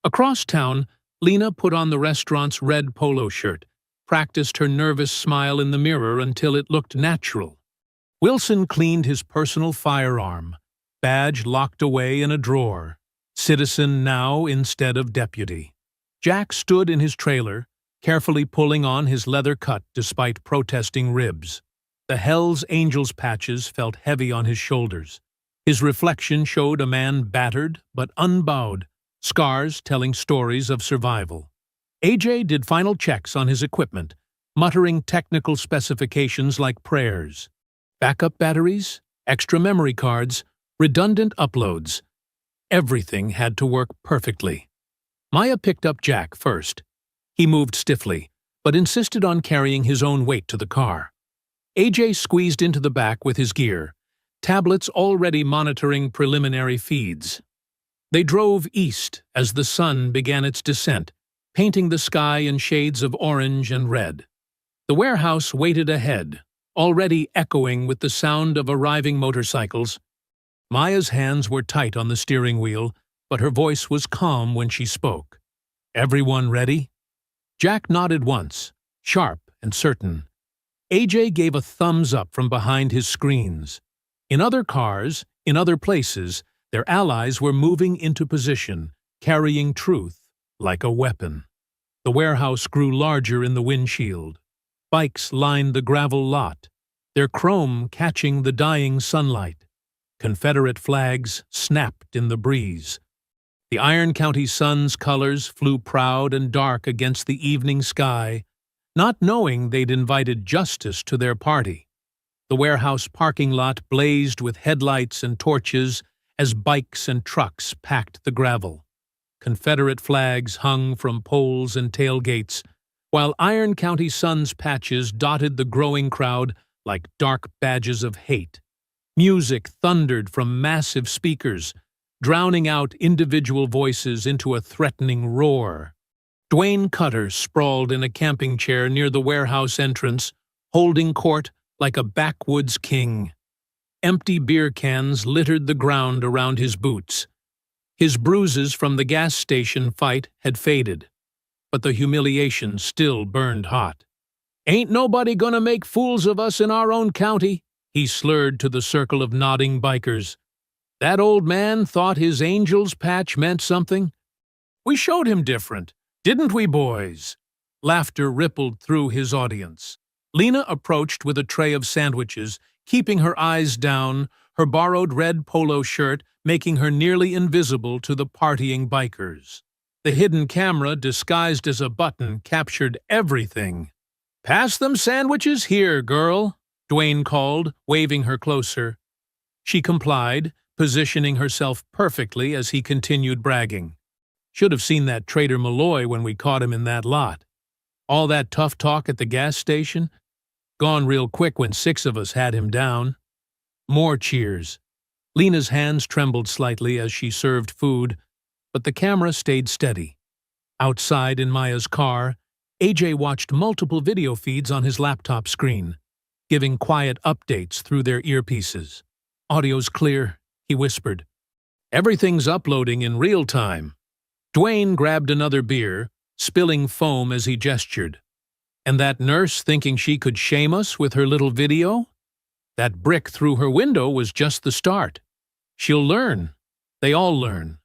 Across town, Lena put on the restaurant's red polo shirt, practiced her nervous smile in the mirror until it looked natural. Wilson cleaned his personal firearm, badge locked away in a drawer, citizen now instead of deputy. Jack stood in his trailer, carefully pulling on his leather cut despite protesting ribs. The Hell's Angels patches felt heavy on his shoulders. His reflection showed a man battered but unbowed, scars telling stories of survival. AJ did final checks on his equipment, muttering technical specifications like prayers. Backup batteries, extra memory cards, redundant uploads. Everything had to work perfectly. Maya picked up Jack first. He moved stiffly, but insisted on carrying his own weight to the car. AJ squeezed into the back with his gear, tablets already monitoring preliminary feeds. They drove east as the sun began its descent, painting the sky in shades of orange and red. The warehouse waited ahead, already echoing with the sound of arriving motorcycles. Maya's hands were tight on the steering wheel, but her voice was calm when she spoke. Everyone ready? Jack nodded once, sharp and certain. AJ gave a thumbs up from behind his screens. In other cars, in other places, their allies were moving into position, carrying truth like a weapon. The warehouse grew larger in the windshield. Bikes lined the gravel lot, their chrome catching the dying sunlight. Confederate flags snapped in the breeze. The Iron County sun's colors flew proud and dark against the evening sky, not knowing they'd invited justice to their party. The warehouse parking lot blazed with headlights and torches as bikes and trucks packed the gravel. Confederate flags hung from poles and tailgates, while Iron County sun's patches dotted the growing crowd like dark badges of hate. Music thundered from massive speakers, drowning out individual voices into a threatening roar. Dwayne Cutter sprawled in a camping chair near the warehouse entrance, holding court like a backwoods king. Empty beer cans littered the ground around his boots. His bruises from the gas station fight had faded, but the humiliation still burned hot. "Ain't nobody gonna make fools of us in our own county," he slurred to the circle of nodding bikers. "That old man thought his Angels patch meant something. We showed him different, didn't we, boys?" Laughter rippled through his audience. Lena approached with a tray of sandwiches, keeping her eyes down, her borrowed red polo shirt making her nearly invisible to the partying bikers. The hidden camera, disguised as a button, captured everything. "Pass them sandwiches here, girl," Dwayne called, waving her closer. She complied, positioning herself perfectly as he continued bragging. "Should have seen that Trader Malloy when we caught him in that lot. All that tough talk at the gas station? Gone real quick when 6 of us had him down." More cheers. Lena's hands trembled slightly as she served food, but the camera stayed steady. Outside in Maya's car, AJ watched multiple video feeds on his laptop screen, giving quiet updates through their earpieces. "Audio's clear," he whispered. "Everything's uploading in real time." Dwayne grabbed another beer, spilling foam as he gestured. "And that nurse thinking she could shame us with her little video? That brick through her window was just the start. She'll learn. They all learn.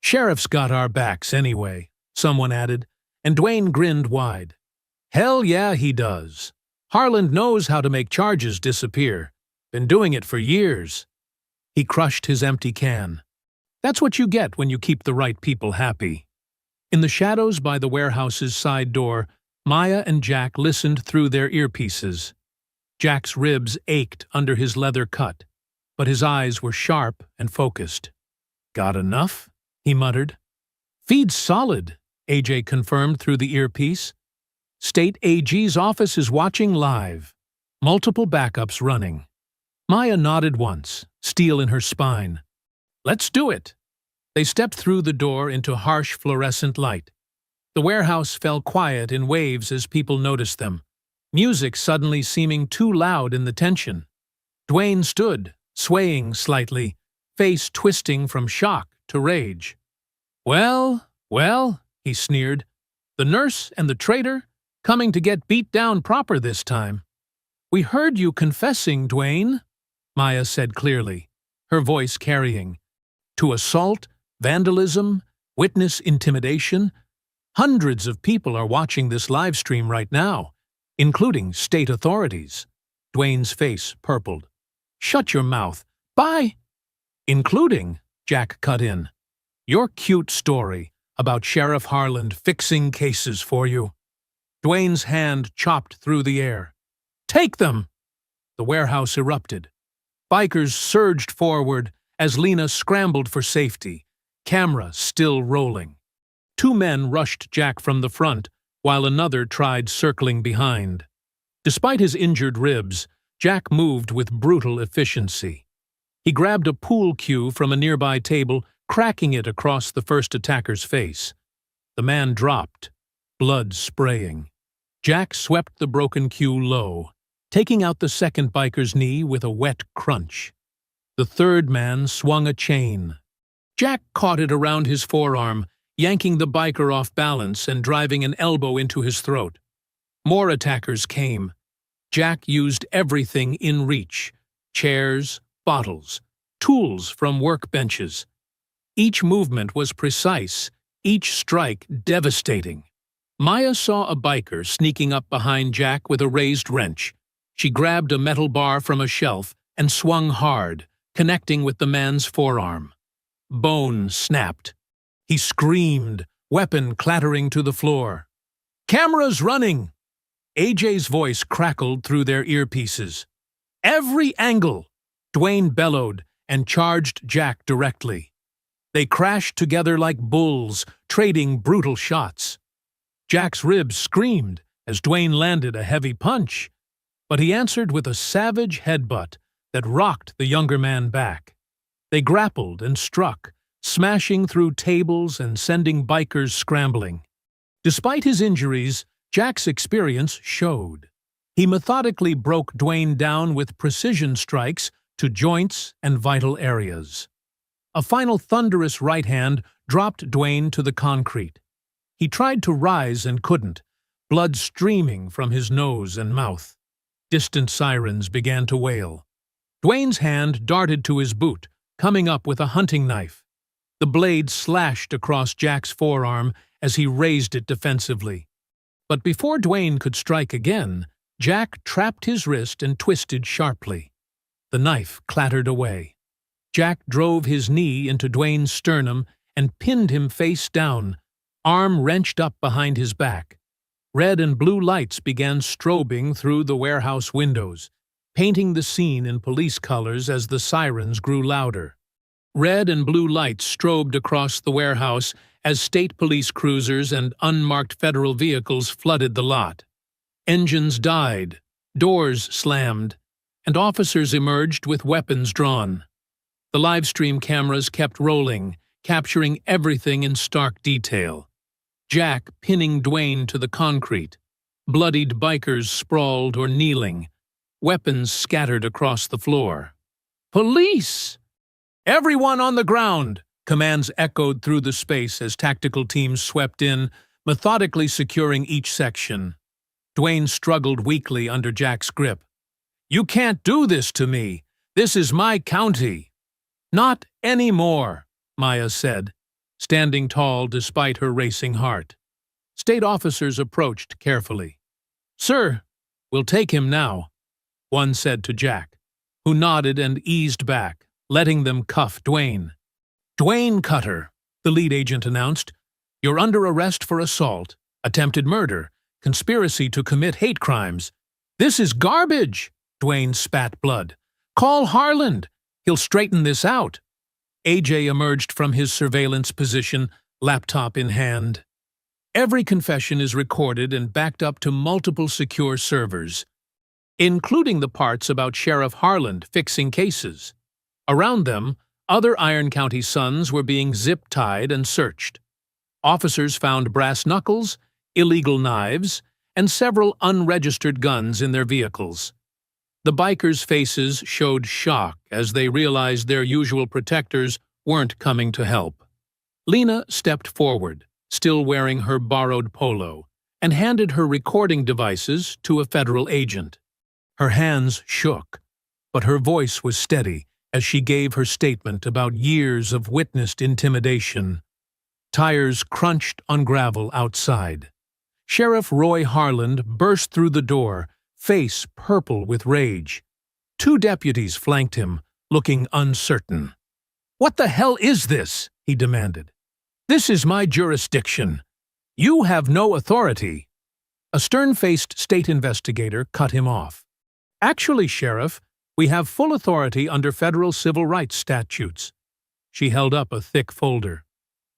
Sheriff's got our backs anyway," someone added, and Dwayne grinned wide. "Hell yeah, he does. Harland knows how to make charges disappear. Been doing it for years." He crushed his empty can. "That's what you get when you keep the right people happy." In the shadows by the warehouse's side door, Maya and Jack listened through their earpieces. Jack's ribs ached under his leather cut, but his eyes were sharp and focused. "Got enough?" he muttered. "Feed's solid," AJ confirmed through the earpiece. "State AG's office is watching live. Multiple backups running." Maya nodded once, steel in her spine. "Let's do it." They stepped through the door into harsh fluorescent light. The warehouse fell quiet in waves as people noticed them, music suddenly seeming too loud in the tension. Dwayne stood, swaying slightly, face twisting from shock to rage. Well, he sneered. "The nurse and the traitor, coming to get beat down proper this time." "We heard you confessing, Dwayne," Maya said clearly, her voice carrying. "To assault, vandalism, witness intimidation. Hundreds of people are watching this live stream right now, including state authorities." Dwayne's face purpled. "Shut your mouth. Bye." "Including," Jack cut in, "your cute story about Sheriff Harland fixing cases for you." Dwayne's hand chopped through the air. "Take them!" The warehouse erupted. Bikers surged forward as Lena scrambled for safety, camera still rolling. Two men rushed Jack from the front, while another tried circling behind. Despite his injured ribs, Jack moved with brutal efficiency. He grabbed a pool cue from a nearby table, cracking it across the first attacker's face. The man dropped, blood spraying. Jack swept the broken cue low, taking out the second biker's knee with a wet crunch. The third man swung a chain. Jack caught it around his forearm, yanking the biker off balance and driving an elbow into his throat. More attackers came. Jack used everything in reach: chairs, bottles, tools from workbenches. Each movement was precise, each strike devastating. Maya saw a biker sneaking up behind Jack with a raised wrench. She grabbed a metal bar from a shelf and swung hard, connecting with the man's forearm. Bone snapped. He screamed, weapon clattering to the floor. "Cameras running!" AJ's voice crackled through their earpieces. "Every angle!" Dwayne bellowed and charged Jack directly. They crashed together like bulls, trading brutal shots. Jack's ribs screamed as Dwayne landed a heavy punch, but he answered with a savage headbutt that rocked the younger man back. They grappled and struck, smashing through tables and sending bikers scrambling. Despite his injuries, Jack's experience showed. He methodically broke Dwayne down with precision strikes to joints and vital areas. A final thunderous right hand dropped Dwayne to the concrete. He tried to rise and couldn't, blood streaming from his nose and mouth. Distant sirens began to wail. Dwayne's hand darted to his boot, coming up with a hunting knife. The blade slashed across Jack's forearm as he raised it defensively. But before Dwayne could strike again, Jack trapped his wrist and twisted sharply. The knife clattered away. Jack drove his knee into Dwayne's sternum and pinned him face down, arm wrenched up behind his back. Red and blue lights began strobing through the warehouse windows, painting the scene in police colors as the sirens grew louder. Red and blue lights strobed across the warehouse as state police cruisers and unmarked federal vehicles flooded the lot. Engines died, doors slammed, and officers emerged with weapons drawn. The live stream cameras kept rolling, capturing everything in stark detail. Jack pinning Dwayne to the concrete. Bloodied bikers sprawled or kneeling. Weapons scattered across the floor. "Police! Everyone on the ground!" Commands echoed through the space as tactical teams swept in, methodically securing each section. Dwayne struggled weakly under Jack's grip. "You can't do this to me. This is my county." "Not anymore," Maya said, standing tall despite her racing heart. State officers approached carefully. "Sir, we'll take him now," one said to Jack, who nodded and eased back, letting them cuff Dwayne. "Dwayne Cutter," the lead agent announced. "You're under arrest for assault, attempted murder, conspiracy to commit hate crimes." "This is garbage," Dwayne spat blood. "Call Harland. He'll straighten this out." AJ emerged from his surveillance position, laptop in hand. Every confession is recorded and backed up to multiple secure servers, including the parts about Sheriff Harland fixing cases. Around them, other Iron County sons were being zip-tied and searched. Officers found brass knuckles, illegal knives, and several unregistered guns in their vehicles. The bikers' faces showed shock as they realized their usual protectors weren't coming to help. Lena stepped forward, still wearing her borrowed polo, and handed her recording devices to a federal agent. Her hands shook, but her voice was steady as she gave her statement about years of witnessed intimidation. Tires crunched on gravel outside. Sheriff Roy Harland burst through the door, face purple with rage. Two deputies flanked him, looking uncertain. "What the hell is this?" he demanded. "This is my jurisdiction. You have no authority." A stern-faced state investigator cut him off. "Actually, Sheriff, we have full authority under federal civil rights statutes." She held up a thick folder.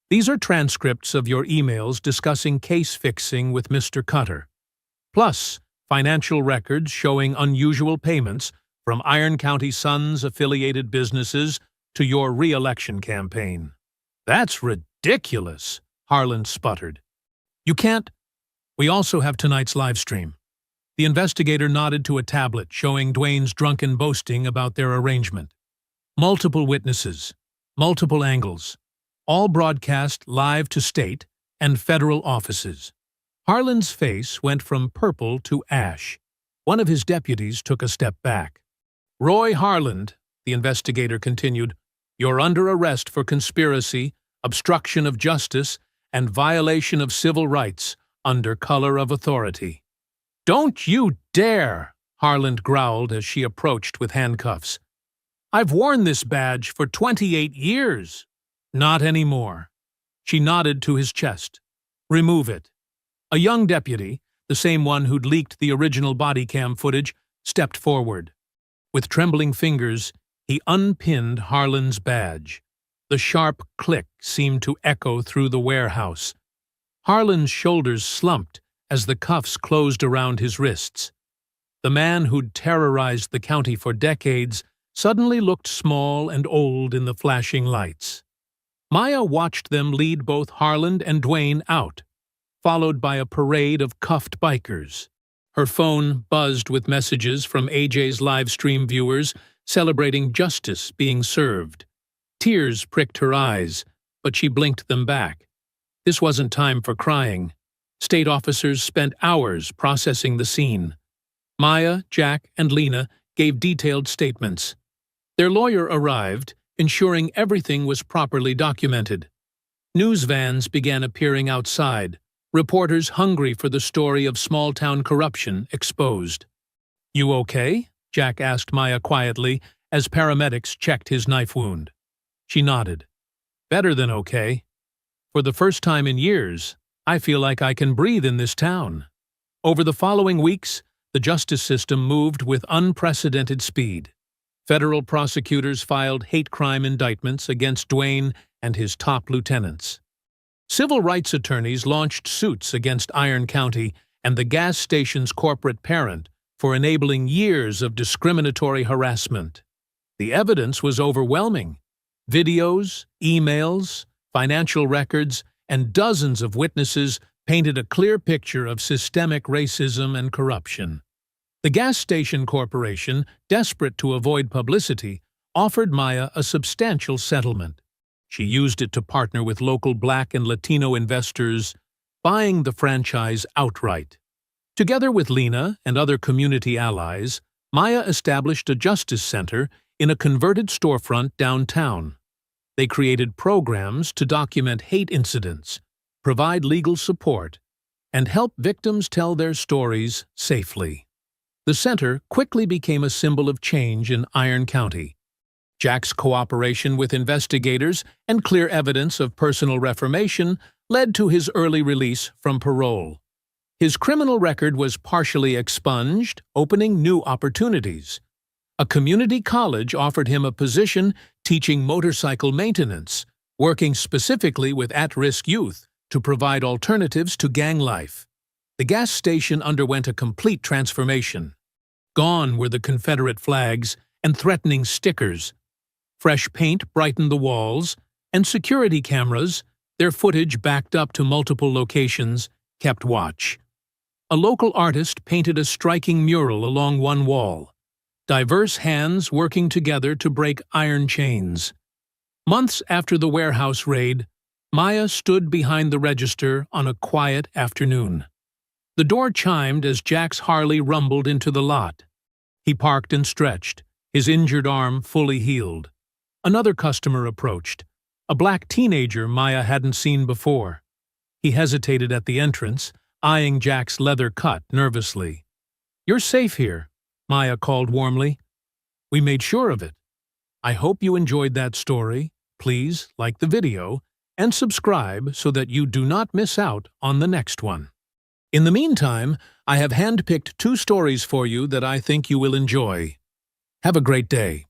"These are transcripts of your emails discussing case fixing with Mr. Cutter, plus financial records showing unusual payments from Iron County Sons affiliated businesses to your re-election campaign." "That's ridiculous," Harland sputtered. "You can't—" "We also have tonight's live stream." The investigator nodded to a tablet showing Dwayne's drunken boasting about their arrangement. Multiple witnesses, multiple angles, all broadcast live to state and federal offices. Harland's face went from purple to ash. One of his deputies took a step back. "Roy Harland," the investigator continued, "you're under arrest for conspiracy, obstruction of justice, and violation of civil rights under color of authority." "Don't you dare!" Harland growled as she approached with handcuffs. "I've worn this badge for 28 years." "Not anymore." She nodded to his chest. "Remove it." A young deputy, the same one who'd leaked the original body cam footage, stepped forward. With trembling fingers, he unpinned Harland's badge. The sharp click seemed to echo through the warehouse. Harland's shoulders slumped as the cuffs closed around his wrists. The man who'd terrorized the county for decades suddenly looked small and old in the flashing lights. Maya watched them lead both Harland and Dwayne out, followed by a parade of cuffed bikers. Her phone buzzed with messages from AJ's live stream viewers celebrating justice being served. Tears pricked her eyes, but she blinked them back. This wasn't time for crying. State officers spent hours processing the scene. Maya, Jack, and Lena gave detailed statements. Their lawyer arrived, ensuring everything was properly documented. News vans began appearing outside, reporters hungry for the story of small-town corruption exposed. "You okay?" Jack asked Maya quietly as paramedics checked his knife wound. She nodded. "Better than okay. For the first time in years, I feel like I can breathe in this town." Over the following weeks, the justice system moved with unprecedented speed. Federal prosecutors filed hate crime indictments against Dwayne and his top lieutenants. Civil rights attorneys launched suits against Iron County and the gas station's corporate parent for enabling years of discriminatory harassment. The evidence was overwhelming, Videos, emails, financial records, and dozens of witnesses painted a clear picture of systemic racism and corruption. The gas station corporation, desperate to avoid publicity, offered Maya a substantial settlement. She used it to partner with local Black and Latino investors, buying the franchise outright. Together with Lena and other community allies, Maya established a justice center in a converted storefront downtown. They created programs to document hate incidents, provide legal support, and help victims tell their stories safely. The center quickly became a symbol of change in Iron County. Jack's cooperation with investigators and clear evidence of personal reformation led to his early release from parole. His criminal record was partially expunged, opening new opportunities. A community college offered him a position teaching motorcycle maintenance, working specifically with at-risk youth to provide alternatives to gang life. The gas station underwent a complete transformation. Gone were the Confederate flags and threatening stickers. Fresh paint brightened the walls, and security cameras, their footage backed up to multiple locations, kept watch. A local artist painted a striking mural along one wall, diverse hands working together to break iron chains. Months after the warehouse raid, Maya stood behind the register on a quiet afternoon. The door chimed as Jack's Harley rumbled into the lot. He parked and stretched, his injured arm fully healed. Another customer approached, a black teenager Maya hadn't seen before. He hesitated at the entrance, eyeing Jack's leather cut nervously. "You're safe here," Maya called warmly. "We made sure of it." I hope you enjoyed that story. Please like the video and subscribe so that you do not miss out on the next one. In the meantime, I have handpicked 2 stories for you that I think you will enjoy. Have a great day.